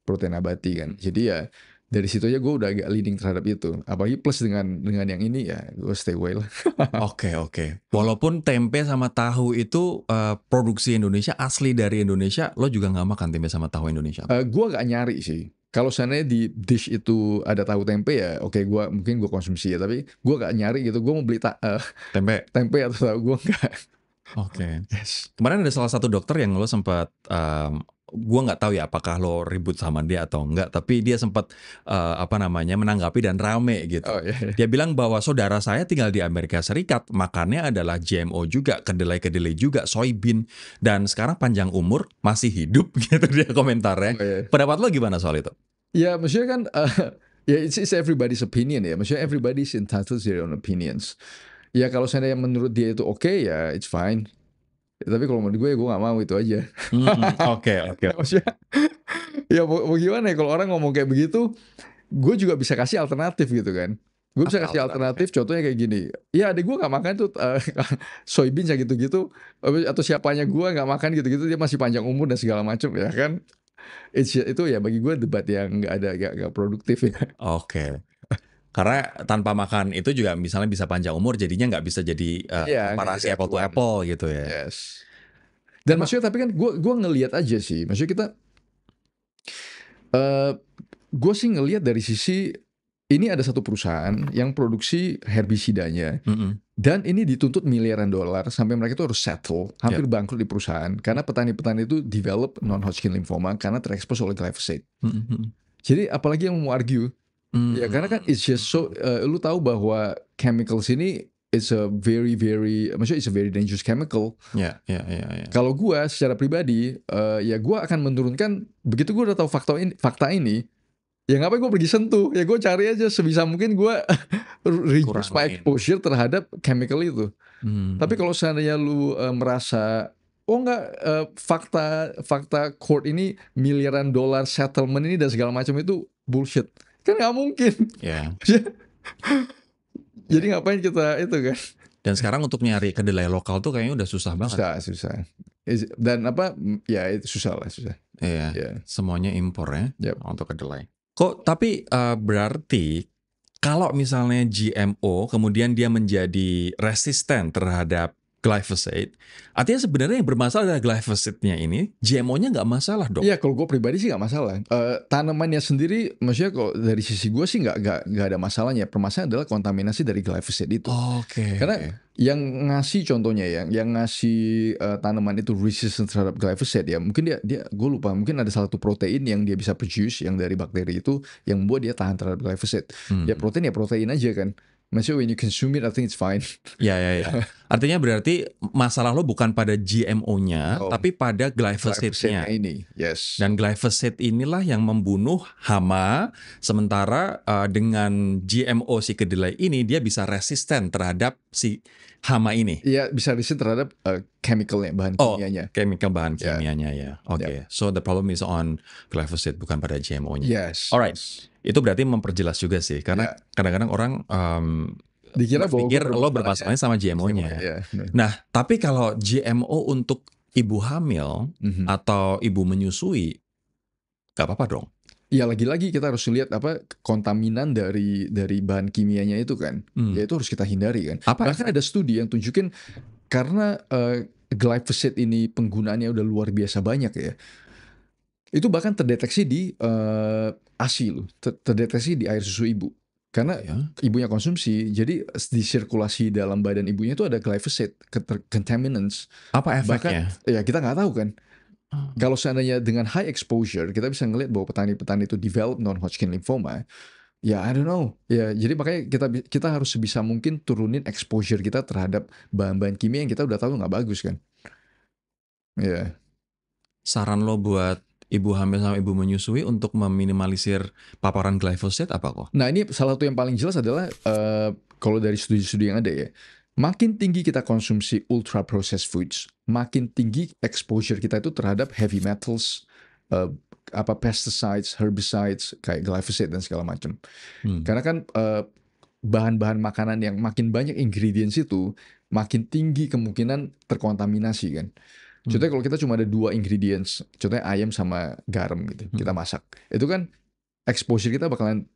protein nabati kan. Jadi ya dari situ aja gue udah agak leaning terhadap itu. Apalagi plus dengan yang ini ya gue stay away lah. Oke. Walaupun tempe sama tahu itu produksi Indonesia, asli dari Indonesia, lo juga nggak makan tempe sama tahu Indonesia? Gue gak nyari sih. Kalau seandainya di dish itu ada tahu tempe ya, oke mungkin gue konsumsi ya. Tapi gue gak nyari gitu. Gue mau beli tempe atau tahu gue enggak. Oke. Kemarin ada salah satu dokter yang lo sempat, gue nggak tahu ya apakah lo ribut sama dia atau enggak, tapi dia sempat menanggapi dan rame gitu. Oh iya. Dia bilang bahwa saudara saya tinggal di Amerika Serikat, makannya adalah GMO juga, kedelai juga, soybean, dan sekarang panjang umur, masih hidup gitu dia komentarnya. Oh, iya. Pendapat lo gimana soal itu? Ya maksudnya kan ya it's everybody's opinion ya. Maksudnya everybody's entitled to their own opinions. Ya kalau seandainya menurut dia itu oke ya it's fine. Tapi kalau menurut gue gak mau itu aja. Oke. Maksudnya ya mau gimana ya kalau orang ngomong kayak begitu, gue juga bisa kasih alternatif gitu kan. Gue bisa kasih alternatif, contohnya kayak gini. Ya adik gue gak makan tuh soybean ya gitu-gitu, atau siapanya gue gak makan gitu-gitu, dia masih panjang umur dan segala macam ya kan. Itu ya bagi gue debat yang gak produktif ya. Oke. Karena tanpa makan itu juga misalnya bisa panjang umur, jadinya nggak bisa jadi komparasi apple to apple gitu ya. Yes. Dan maksudnya tapi kan gue ngelihat aja sih, maksudnya kita gue sih ngelihat dari sisi ini ada satu perusahaan yang produksi herbisidanya dan ini dituntut miliaran dolar sampai mereka itu harus settle, hampir bangkrut di perusahaan karena petani-petani itu develop non-Hodgkin lymphoma karena terekspos oleh glyphosate. Jadi apalagi yang mau argue? Ya karena kan it's just so lu tahu bahwa chemicals ini it's a very dangerous chemical. Ya. Kalau gue secara pribadi ya gue akan menurunkan begitu gue udah tahu fakta ini ya ngapain gue pergi sentuh, ya gue cari aja sebisa mungkin gue reduce my exposure terhadap chemical itu. Tapi kalau seandainya lu merasa fakta court ini miliaran dolar settlement ini dan segala macam itu bullshit, kan nggak mungkin. Jadi ngapain kita itu kan. Dan sekarang untuk nyari kedelai lokal tuh kayaknya udah susah banget. Susah. Dan ya itu susah. Iya. Semuanya impor ya. Yep. Untuk kedelai. Tapi berarti kalau misalnya GMO kemudian dia menjadi resisten terhadap glyphosate, artinya sebenarnya yang bermasalah adalah glyphosate-nya ini, GMO-nya nggak masalah dong? Iya, kalau gue pribadi sih nggak masalah. Tanamannya sendiri, maksudnya kalau dari sisi gue sih nggak ada masalahnya. Permasalahan adalah kontaminasi dari glyphosate itu. Karena yang ngasih contohnya yang ngasih tanaman itu resistant terhadap glyphosate ya, mungkin dia gue lupa, mungkin ada salah satu protein yang dia bisa produce yang dari bakteri itu yang membuat dia tahan terhadap glyphosate. Ya protein aja kan. Maksudnya when you consume it, I think it's fine. Ya. Artinya berarti masalah lo bukan pada GMO-nya, tapi pada glyphosate-nya. Ini, yes. Dan glyphosate inilah yang membunuh hama, sementara dengan GMO si kedelai ini, dia bisa resisten terhadap si hama ini. Iya, bisa resisten terhadap chemicalnya, bahan kimianya. Chemical bahan kimianya ya. Oke. So the problem is on glyphosate, bukan pada GMO-nya. Yes. Alright. Itu berarti memperjelas juga sih, karena kadang-kadang orang dikira berpikir lo bermasalahnya sama GMO-nya. Nah, tapi kalau GMO untuk ibu hamil atau ibu menyusui, gak apa-apa dong. Ya lagi-lagi kita harus lihat kontaminan dari bahan kimianya itu kan. Ya itu harus kita hindari kan. Bahkan ada studi yang tunjukin karena glyphosate ini penggunaannya udah luar biasa banyak ya. Itu bahkan terdeteksi di ASI loh, terdeteksi di air susu ibu. Karena ibunya konsumsi, jadi di sirkulasi dalam badan ibunya itu ada glyphosate, contaminants. Apa efeknya? Bahkan, ya kita nggak tahu kan. Kalau seandainya dengan high exposure, kita bisa ngelihat bahwa petani-petani itu develop non-Hodgkin lymphoma. Ya I don't know. Ya jadi makanya kita harus sebisa mungkin turunin exposure kita terhadap bahan-bahan kimia yang kita udah tahu nggak bagus kan. Ya. Saran lo buat ibu hamil sama ibu menyusui untuk meminimalisir paparan glyphosate apa kok? Nah ini salah satu yang paling jelas adalah kalau dari studi-studi yang ada ya, makin tinggi kita konsumsi ultra processed foods, makin tinggi exposure kita itu terhadap heavy metals, pesticides, herbicides kayak glyphosate dan segala macam. Karena kan bahan-bahan makanan yang makin banyak ingredients itu makin tinggi kemungkinan terkontaminasi kan. Contohnya kalau kita cuma ada 2 ingredients, contohnya ayam sama garam gitu, kita masak. Itu kan exposure kita bakalan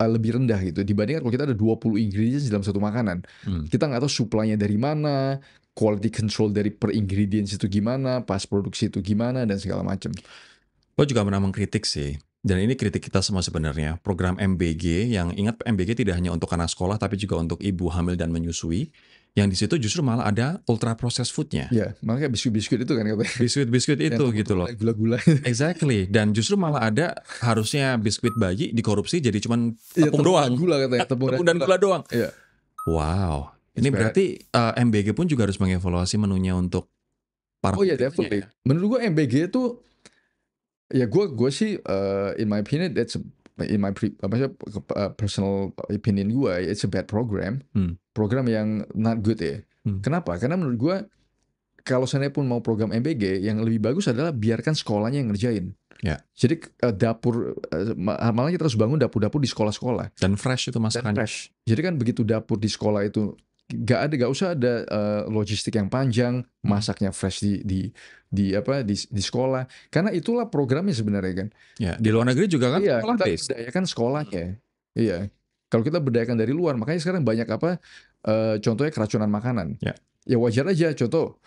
lebih rendah gitu dibandingkan kalau kita ada 20 ingredients dalam satu makanan. Kita nggak tahu supply-nya dari mana, quality control dari per ingredients itu gimana, pas produksi itu gimana dan segala macam. Gue juga pernah mengkritik sih, dan ini kritik kita semua sebenarnya, program MBG yang ingat MBG tidak hanya untuk anak sekolah tapi juga untuk ibu hamil dan menyusui. Yang di situ justru malah ada ultra processed food-nya. Ya, makanya biskuit-biskuit itu kan katanya. Biskuit-biskuit itu gitu loh. Gula-gula. Exactly. Dan justru malah ada harusnya biskuit bayi dikorupsi jadi cuman tepung doang. Gula katanya, tepung dan gula doang. Iya. Wow. Ini berarti MBG pun juga harus mengevaluasi menunya untuk para definitely. Menurut gue MBG itu ya gue sih in my opinion that's in my personal opinion gue it's a bad program. Program yang not good ya. Kenapa? Karena menurut gue kalau saya pun mau program MBG yang lebih bagus adalah biarkan sekolahnya yang ngerjain. Ya. Jadi dapur malah kita harus bangun dapur-dapur di sekolah-sekolah. Dan fresh itu masakannya. Jadi kan begitu dapur di sekolah itu gak usah ada logistik yang panjang, masaknya fresh di sekolah. Karena itulah programnya sebenarnya kan. Ya, di luar negeri juga kan sekolah based. Kita berdayakan sekolahnya. Iya. Kalau kita berdayakan dari luar, makanya sekarang banyak contohnya keracunan makanan. Ya wajar aja contoh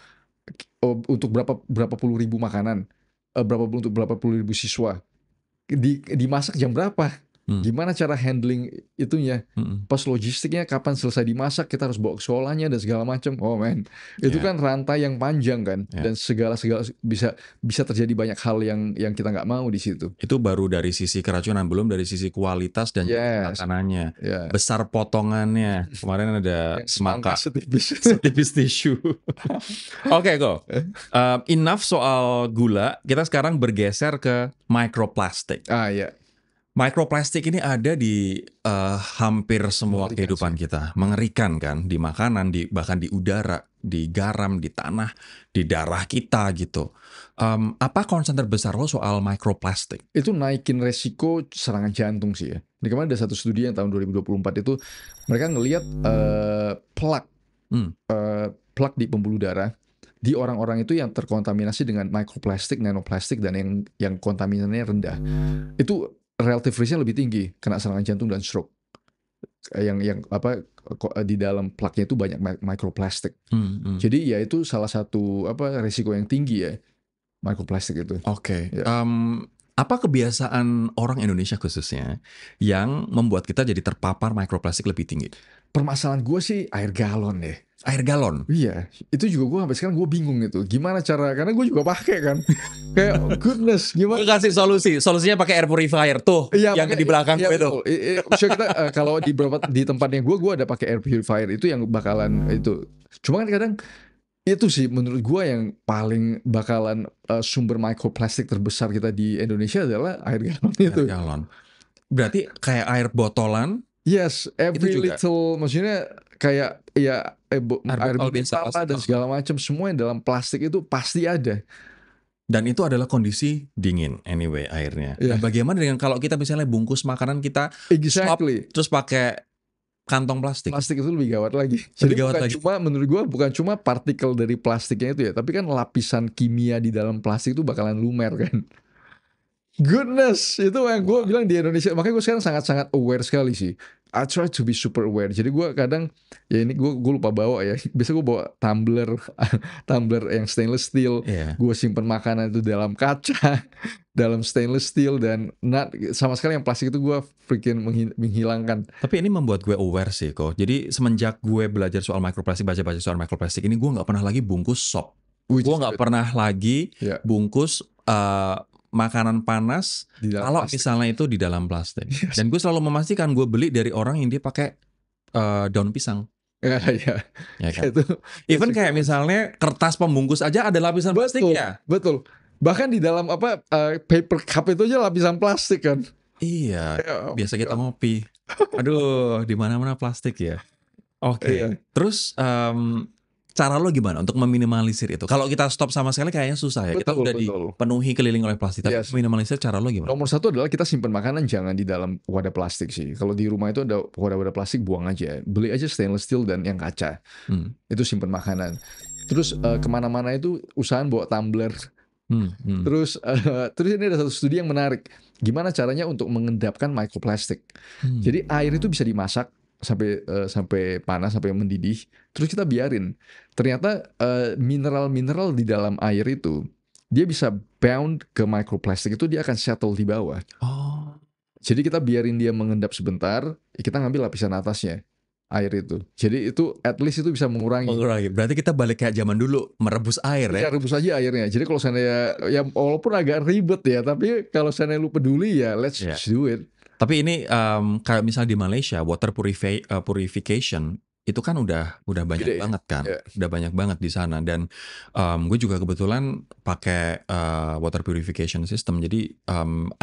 untuk berapa puluh ribu makanan, untuk berapa puluh ribu siswa dimasak jam berapa? Gimana cara handling itunya? Pas logistiknya kapan selesai dimasak, kita harus bawa ke sekolahnya dan segala macam. Oh man, itu kan rantai yang panjang kan, dan segala bisa terjadi banyak hal yang kita nggak mau di situ. Itu baru dari sisi keracunan, belum dari sisi kualitas dan makanannya. Besar potongannya. Kemarin ada semangka setipis tisu. Oke, go. Enough soal gula. Kita sekarang bergeser ke microplastic. Microplastik ini ada di hampir semua kehidupan kita. Mengerikan kan, di makanan, bahkan di udara, di garam, di tanah, di darah kita gitu. Apa concern terbesar lo soal microplastik? Itu naikin resiko serangan jantung sih ya. Ini kemarin ada satu studi yang tahun 2024 itu mereka ngelihat plak di pembuluh darah di orang-orang itu yang terkontaminasi dengan microplastik, nanoplastik dan yang kontaminannya rendah. Itu relative risk-nya lebih tinggi kena serangan jantung dan stroke. Yang di dalam plaknya itu banyak microplastik. Jadi ya itu salah satu risiko yang tinggi ya, microplastik itu. Oke. Apa kebiasaan orang Indonesia khususnya yang membuat kita jadi terpapar microplastik lebih tinggi? Permasalahan gue sih air galon deh. Air galon? Iya, itu juga gue sampai sekarang gue bingung itu. Gimana cara, karena gue juga pakai kan. Kayak goodness, gimana? Gue kasih solusinya pakai air purifier tuh, yang di belakang gue itu. Kita kalau di tempatnya gue ada pakai air purifier itu yang bakalan itu. Cuma kan kadang itu sih menurut gue yang paling bakalan sumber microplastik terbesar kita di Indonesia adalah air galon itu. Air galon. Berarti kayak air botolan? Yes, every little, maksudnya kayak ya air botol dan segala macam, semua yang dalam plastik itu pasti ada. Dan itu adalah kondisi dingin anyway airnya. Nah, bagaimana dengan kalau kita misalnya bungkus makanan kita slop, terus pakai kantong plastik? Plastik itu lebih gawat lagi. Jadi menurut gue bukan cuma partikel dari plastiknya itu ya, tapi kan lapisan kimia di dalam plastik itu bakalan lumer kan. Goodness, itu yang gue bilang di Indonesia. Makanya gue sekarang sangat-sangat aware sekali sih. I try to be super aware. Jadi gue kadang, ya ini gue lupa bawa ya. Biasa gue bawa tumbler yang stainless steel. Gue simpen makanan itu dalam kaca, dalam stainless steel, dan sama sekali yang plastik itu gue freaking menghilangkan. Tapi ini membuat gue aware sih kok. Jadi semenjak gue belajar soal microplastik, baca-baca soal microplastik ini, gue nggak pernah lagi bungkus sop. Gue nggak pernah lagi bungkus makanan panas kalau misalnya itu di dalam plastik. Dan gue selalu memastikan gue beli dari orang yang dia pakai daun pisang. Ya kan? Even kayak misalnya kertas pembungkus aja ada lapisan plastiknya. Betul. Bahkan di dalam paper cup itu aja lapisan plastik kan. Iya. Biasa kita ngopi. Aduh, di mana-mana plastik ya. Oke. Terus cara lo gimana untuk meminimalisir itu? Kalau kita stop sama sekali kayaknya susah ya. Kita udah dipenuhi keliling oleh plastik. Tapi meminimalisir cara lo gimana? Nomor satu adalah kita simpan makanan jangan di dalam wadah plastik sih. Kalau di rumah itu ada wadah-wadah plastik, buang aja. Beli aja stainless steel dan yang kaca. Itu simpan makanan. Terus kemana-mana itu usahain bawa tumbler. Terus ini ada satu studi yang menarik. gimana caranya untuk mengendapkan microplastic. Jadi air itu bisa dimasak sampai panas, sampai mendidih, terus kita biarin. Ternyata mineral-mineral di dalam air itu dia bisa bound ke microplastic, itu dia akan settle di bawah. Oh. Jadi kita biarin dia mengendap sebentar, kita ngambil lapisan atasnya air itu. Jadi itu at least itu bisa mengurangi. Berarti kita balik kayak zaman dulu merebus air ya. Ya rebus aja airnya. Jadi kalau seandainya ya walaupun agak ribet ya, tapi kalau seandainya lu peduli ya let's do it. Tapi ini kayak misalnya di Malaysia water purification itu kan udah banyak Gede, banget kan, udah banyak banget di sana. Dan gue juga kebetulan pakai water purification system. Jadi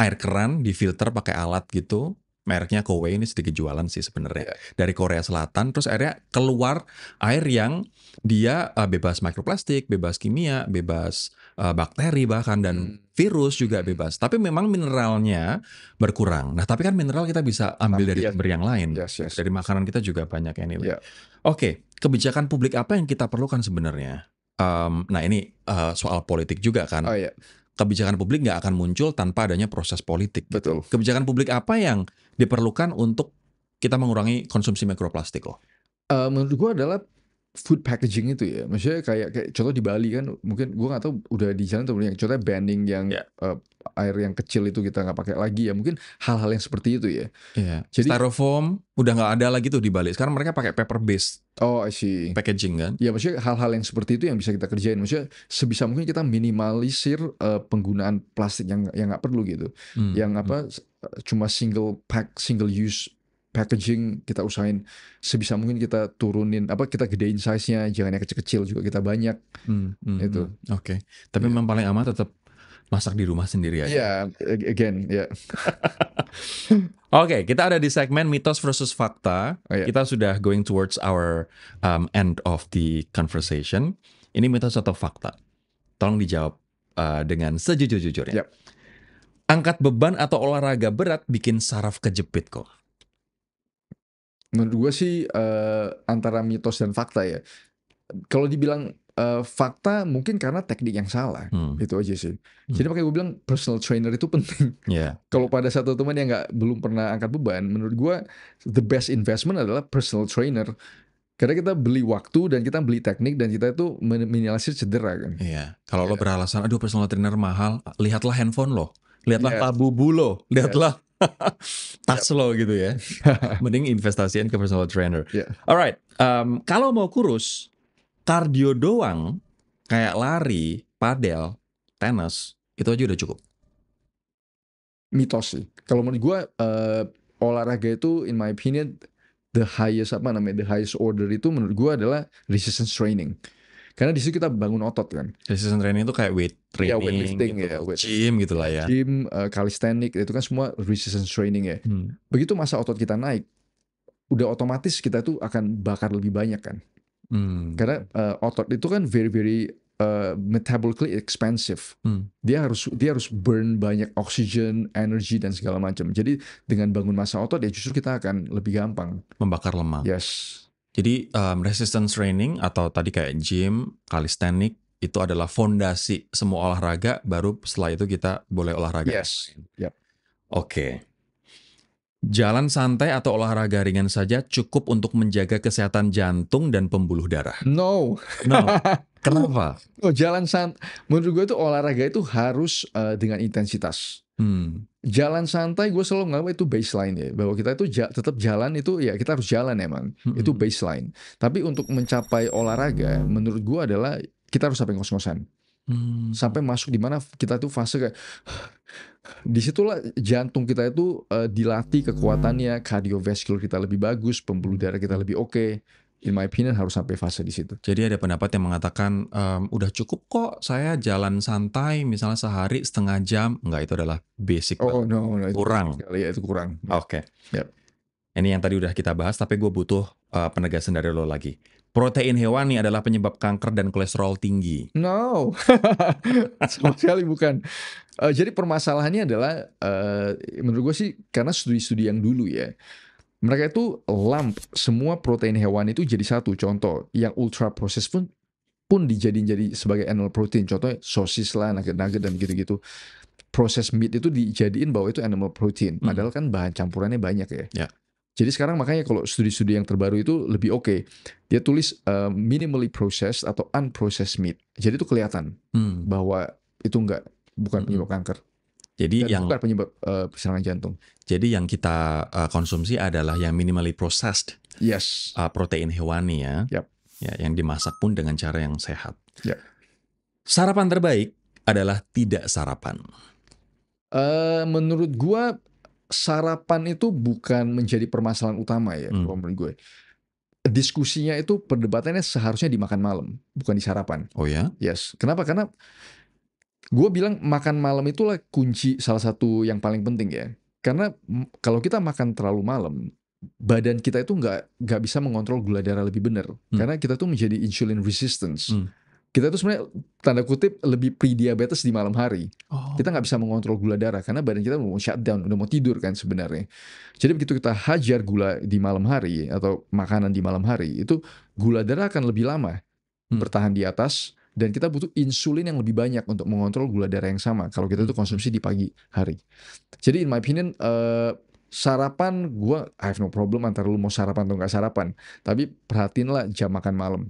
air keran difilter pakai alat gitu. Mereknya Kowei, ini sedikit jualan sih sebenarnya, dari Korea Selatan. Terus akhirnya keluar air yang dia bebas mikroplastik, bebas kimia, bebas bakteri bahkan, dan virus juga bebas. Tapi memang mineralnya berkurang. Nah, tapi kan mineral kita bisa ambil dari sumber yang lain. Dari makanan kita juga banyak anyway. Oke, kebijakan publik apa yang kita perlukan sebenarnya? Nah, ini soal politik juga kan. Kebijakan publik nggak akan muncul tanpa adanya proses politik. Betul. Kebijakan publik apa yang diperlukan untuk kita mengurangi konsumsi mikroplastik loh? Menurut gue adalah food packaging itu ya. Maksudnya kayak contoh di Bali kan, mungkin gue nggak tahu udah di jalan atau belum. Contohnya banning yang air yang kecil itu kita nggak pakai lagi ya. Mungkin hal-hal yang seperti itu ya. Jadi styrofoam udah nggak ada lagi tuh di Bali. Sekarang mereka pakai paper based packaging kan. Ya maksudnya hal-hal yang seperti itu yang bisa kita kerjain. Maksudnya sebisa mungkin kita minimalisir penggunaan plastik yang nggak perlu gitu. Yang cuma single use packaging kita usahain sebisa mungkin kita turunin, kita gedein size-nya, jangan yang kecil-kecil juga kita banyak. Itu. Oke. Tapi memang paling aman tetap masak di rumah sendiri aja. Oke, kita ada di segmen mitos versus fakta. Kita sudah going towards our end of the conversation. Ini mitos atau fakta? Tolong dijawab dengan sejujur-jujurnya. Angkat beban atau olahraga berat bikin saraf kejepit kok. Menurut gue sih antara mitos dan fakta ya. Kalau dibilang fakta mungkin karena teknik yang salah, itu aja sih. Jadi makanya gue bilang personal trainer itu penting. Kalau pada satu teman yang belum pernah angkat beban, menurut gue the best investment adalah personal trainer. Karena kita beli waktu dan kita beli teknik dan kita itu minimalisir cedera kan. Kalau lo beralasan, aduh personal trainer mahal, lihatlah handphone lo, lihatlah Labubu lo, lihatlah tas lo gitu ya. Mending investasiin ke personal trainer. Alright, kalau mau kurus, kardio doang, kayak lari, padel, tenis, itu aja udah cukup. Mitos sih. Kalau menurut gue olahraga itu, in my opinion, the highest order itu menurut gue adalah resistance training. Karena di situ kita bangun otot kan. Resistance training itu kayak weight training, weightlifting, gitu. Gym gitu lah ya. Gym, calisthenics, itu kan semua resistance training ya. Begitu masa otot kita naik, udah otomatis kita tuh akan bakar lebih banyak kan. Karena otot itu kan very metabolically expensive. Dia harus burn banyak oxygen, energy dan segala macam. Jadi dengan bangun massa otot ya justru kita akan lebih gampang membakar lemak. Jadi resistance training atau tadi kayak gym, calisthenics itu adalah fondasi semua olahraga. Baru setelah itu kita boleh olahraga. Oke. Jalan santai atau olahraga ringan saja cukup untuk menjaga kesehatan jantung dan pembuluh darah. No. Kenapa? Jalan santai, menurut gue itu olahraga itu harus dengan intensitas. Jalan santai gue selalu nganggap itu baseline ya, bahwa kita itu tetap jalan itu ya kita harus jalan emang, itu baseline. Tapi untuk mencapai olahraga, menurut gue adalah kita harus sampai ngos-ngosan, sampai masuk di mana kita tuh fase kayak disitulah jantung kita itu dilatih kekuatannya, kardiovaskular kita lebih bagus, pembuluh darah kita lebih oke. In my opinion harus sampai fase di situ. Jadi ada pendapat yang mengatakan udah cukup kok saya jalan santai misalnya sehari setengah jam. Enggak, itu adalah basic. No, kurang. Itu kurang. Oke. Ini yang tadi udah kita bahas, tapi gue butuh penegasan dari lo lagi. Protein hewani adalah penyebab kanker dan kolesterol tinggi. No, sama sekali bukan. Jadi permasalahannya adalah menurut gue sih karena studi-studi yang dulu ya. Mereka itu lump semua protein hewan itu jadi satu. Contoh yang ultra processed pun dijadiin jadi sebagai animal protein. Contohnya sosis lah, nugget dan gitu-gitu. processed meat itu dijadiin bahwa itu animal protein, padahal kan bahan campurannya banyak ya. Jadi sekarang makanya kalau studi-studi yang terbaru itu lebih oke. Dia tulis minimally processed atau unprocessed meat. Jadi itu kelihatan bahwa itu bukan penyebab kanker. Jadi dan bukan penyebab serangan jantung. Jadi yang kita konsumsi adalah yang minimally processed. Yes. Protein hewani ya. Yep. Ya, yang dimasak pun dengan cara yang sehat. Yep. Sarapan terbaik adalah tidak sarapan. Menurut gua sarapan itu bukan menjadi permasalahan utama ya, menurut gue. Diskusinya itu perdebatannya seharusnya dimakan malam, bukan di sarapan. Oh ya? Yes. Kenapa? Karena gue bilang makan malam itulah kunci salah satu yang paling penting ya. Karena kalau kita makan terlalu malam, badan kita itu nggak bisa mengontrol gula darah lebih benar. Karena kita tuh menjadi insulin resistance. Kita tuh sebenarnya tanda kutip lebih pre-diabetes di malam hari. Kita nggak bisa mengontrol gula darah karena badan kita mau shutdown, udah mau tidur kan sebenarnya. Jadi begitu kita hajar gula di malam hari atau makanan di malam hari, itu gula darah akan lebih lama bertahan di atas dan kita butuh insulin yang lebih banyak untuk mengontrol gula darah yang sama kalau kita tuh konsumsi di pagi hari. Jadi in my opinion sarapan I have no problem antara lu mau sarapan atau nggak sarapan, tapi perhatiinlah jam makan malam.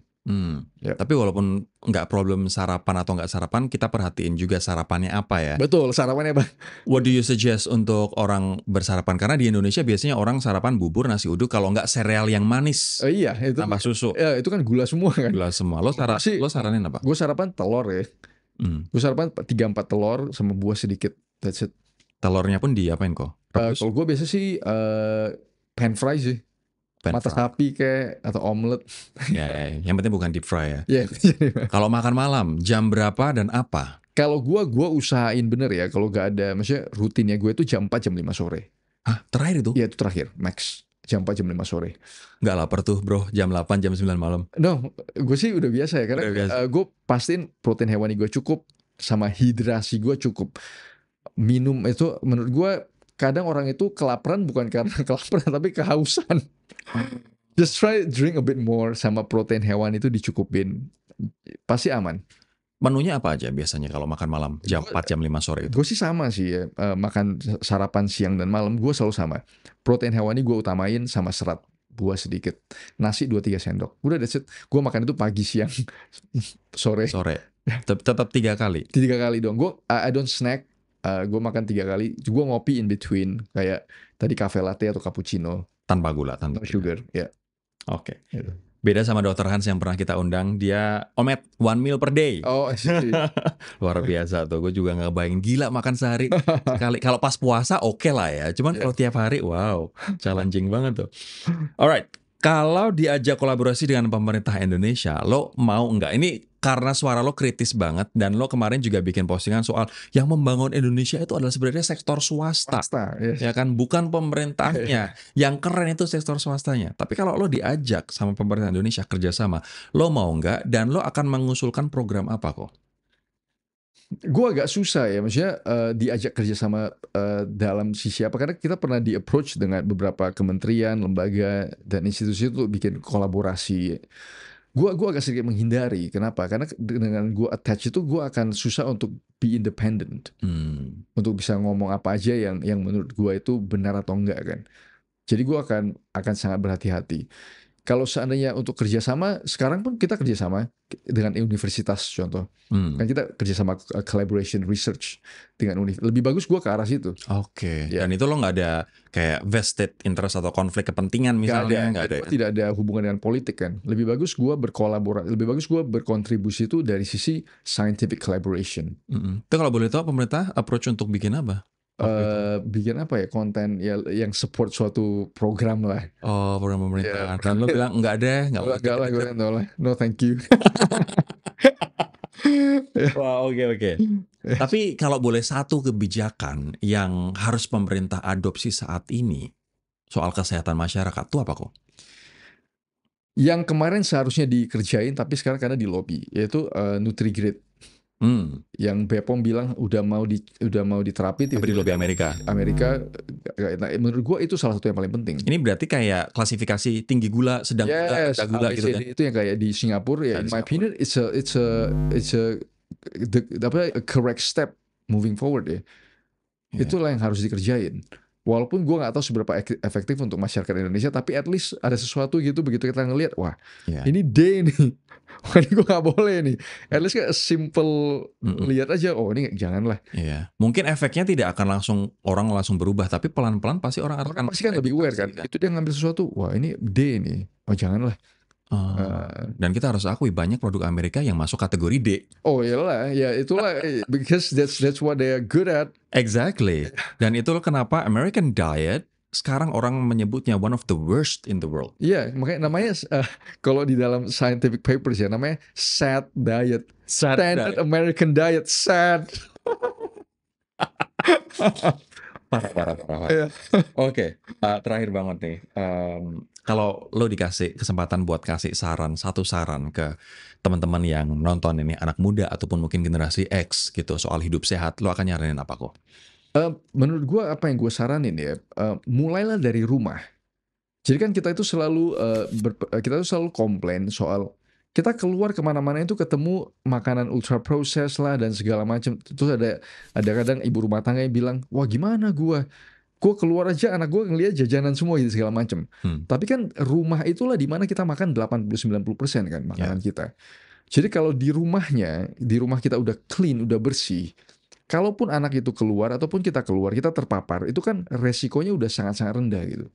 Tapi walaupun nggak problem sarapan atau nggak sarapan, kita perhatiin juga sarapannya apa ya. Betul, sarapannya apa? What do you suggest untuk orang bersarapan? Karena di Indonesia biasanya orang sarapan bubur, nasi uduk, kalau nggak sereal yang manis. Iya, itu tambah susu. Ya, itu kan gula semua kan. Gula semua. Lo saranin apa? Gue sarapan telur ya. Gue sarapan 3-4 telur sama buah sedikit. That's it. Telurnya pun diapain kok? Kalau gue biasa sih pan fry sih. Mata sapi kayak atau omelet. Ya, yang penting bukan deep fry ya. Yeah. Kalau makan malam, jam berapa dan apa? Kalau gue usahain bener ya. Kalau gak ada, maksudnya rutinnya gue itu jam 4, jam 5 sore. Hah? Terakhir itu? Iya itu terakhir, max. Jam 4, jam 5 sore. Nggak lapar tuh bro, jam 8, jam 9 malam. No, gue sih udah biasa ya. Karena gue pastiin protein hewani gue cukup. Sama hidrasi gue cukup. Minum itu menurut gue, kadang orang itu kelaparan bukan karena kelaparan tapi kehausan. Just try drink a bit more sama protein hewan itu dicukupin. Pasti aman. Menunya apa aja biasanya kalau makan malam jam 4 jam 5 sore itu? Gue sih sama sih ya. Makan sarapan siang dan malam gue selalu sama. Protein hewani gue utamain sama serat. Buah sedikit. Nasi 2-3 sendok. Udah that's it. Gue makan itu pagi, siang, sore. Tetap 3 kali? 3 kali dong. Gue I don't snack. Gue makan 3 kali. Gue ngopi in between. Kayak tadi cafe latte atau cappuccino. Tanpa gula, tanpa sugar. Ya. Oke. Beda sama Dr. Hans yang pernah kita undang. Dia omet 1 meal per day. Oh, luar biasa tuh. Gue juga nggak bayangin, gila makan sehari sekali. Kalau pas puasa oke lah ya. Cuman kalau tiap hari, wow, challenging banget tuh. Alright. Kalau diajak kolaborasi dengan pemerintah Indonesia, lo mau nggak? Ini karena suara lo kritis banget dan lo kemarin juga bikin postingan soal yang membangun Indonesia itu adalah sebenarnya sektor swasta. Yes. Ya kan, bukan pemerintahnya. Yang keren itu sektor swastanya. Tapi kalau lo diajak sama pemerintah Indonesia kerjasama, lo mau nggak? Dan lo akan mengusulkan program apa kok? Gue agak susah ya, maksudnya diajak kerjasama dalam sisi apa, karena kita pernah di approach dengan beberapa kementerian, lembaga, dan institusi itu bikin kolaborasi. Gue agak sedikit menghindari. Kenapa? Karena dengan gue attach itu gue akan susah untuk be independent, untuk bisa ngomong apa aja yang menurut gue itu benar atau enggak kan. Jadi gue akan sangat berhati-hati. Kalau seandainya untuk kerjasama, sekarang pun kita kerjasama dengan universitas contoh. Kan kita kerjasama collaboration research dengan lebih bagus gue ke arah situ. Oke. Dan itu lo nggak ada kayak vested interest atau konflik kepentingan misalnya? Nggak ada. Tidak ada hubungan dengan politik kan. Lebih bagus gue berkolaborasi, lebih bagus gue berkontribusi itu dari sisi scientific collaboration. Itu kalau boleh tahu pemerintah approach untuk bikin apa? Bikin apa ya, konten ya yang support suatu program lah. Oh, program pemerintah. Dan lo bilang enggak deh, enggak lah, gue lah, no thank you. Wah, oke. Tapi kalau boleh satu kebijakan yang harus pemerintah adopsi saat ini soal kesehatan masyarakat, itu apa kok? Yang kemarin seharusnya dikerjain tapi sekarang karena di lobby, yaitu Nutrigrade. Yang BPOM bilang udah mau diterapi di lobby Amerika. Nah, menurut gue itu salah satu yang paling penting. Ini berarti kayak klasifikasi tinggi gula, sedang gula, rendah gula gitu kan? Itu yang kayak di Singapura ya. In my opinion, it's a correct step moving forward ya. Itulah yang harus dikerjain. Walaupun gue nggak tahu seberapa efektif untuk masyarakat Indonesia, tapi at least ada sesuatu gitu begitu kita ngelihat, wah ini D nih, wah ini gue nggak boleh nih. At least kayak simple lihat aja, oh ini janganlah. Mungkin efeknya tidak akan orang langsung berubah, tapi pelan-pelan pasti orang akan pasti kan lebih aware kan. Itu dia ngambil sesuatu, wah ini D nih, oh janganlah. Dan kita harus akui banyak produk Amerika yang masuk kategori D. Oh iyalah, ya itulah because that's what they are good at. Exactly. Dan itulah kenapa American diet sekarang orang menyebutnya one of the worst in the world. Iya, makanya namanya kalau di dalam scientific papers ya namanya SAD diet. Standard American diet, SAD. Parah. Oke, terakhir banget nih. Kalau lo dikasih kesempatan buat kasih satu saran ke teman-teman yang nonton ini, anak muda ataupun mungkin generasi X gitu, soal hidup sehat, lo akan nyaranin apa kok? Menurut gue apa yang gue saranin ya, mulailah dari rumah. Jadi kan kita itu selalu komplain soal kita keluar kemana-mana itu ketemu makanan ultra processed lah dan segala macam. Terus ada kadang ibu rumah tangga yang bilang, wah gimana gue keluar aja anak gue ngeliat jajanan semua gitu segala macam. Tapi kan rumah itulah di mana kita makan 80-90% kan makanan kita. Jadi kalau di rumah kita udah clean, udah bersih. Kalaupun anak itu keluar ataupun kita keluar, kita terpapar, itu kan resikonya udah sangat-sangat rendah gitu.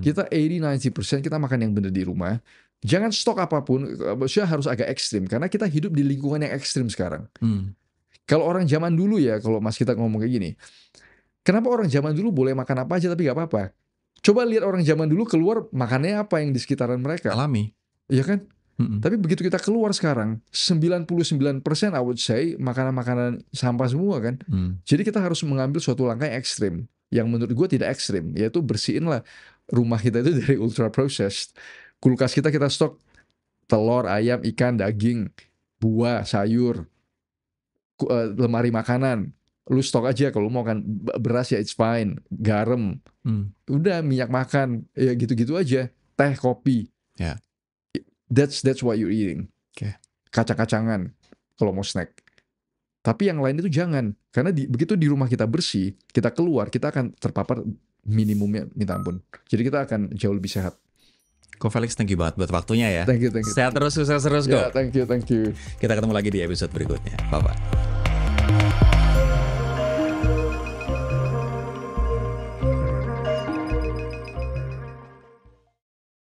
Kita 80-90% kita makan yang benar di rumah. Jangan stok apapun, maksudnya harus agak ekstrim karena kita hidup di lingkungan yang ekstrim sekarang. Kalau orang zaman dulu ya, kalau Mas kita ngomong kayak gini, kenapa orang zaman dulu boleh makan apa aja tapi gak apa-apa? Coba lihat orang zaman dulu keluar makannya apa yang di sekitaran mereka. Alami. Iya kan? Tapi begitu kita keluar sekarang, 99% I would say makanan-makanan sampah semua kan. Jadi kita harus mengambil suatu langkah yang ekstrim. Yang menurut gue tidak ekstrim, yaitu bersihin lah rumah kita itu dari ultra processed. Kulkas kita stok telur, ayam, ikan, daging, buah, sayur, lemari makanan. Lu stok aja kalau mau kan beras ya it's fine, garam, udah minyak makan, ya gitu-gitu aja, teh, kopi. That's what you're eating. Kacang-kacangan kalau mau snack. Tapi yang lain itu jangan, karena begitu di rumah kita bersih, kita keluar, kita akan terpapar minimumnya minta ampun. Jadi kita akan jauh lebih sehat. Ko Felix, thank you banget buat waktunya ya. Thank you. Sehat terus, sukses terus, Ko. Thank you. Kita ketemu lagi di episode berikutnya. Bye-bye.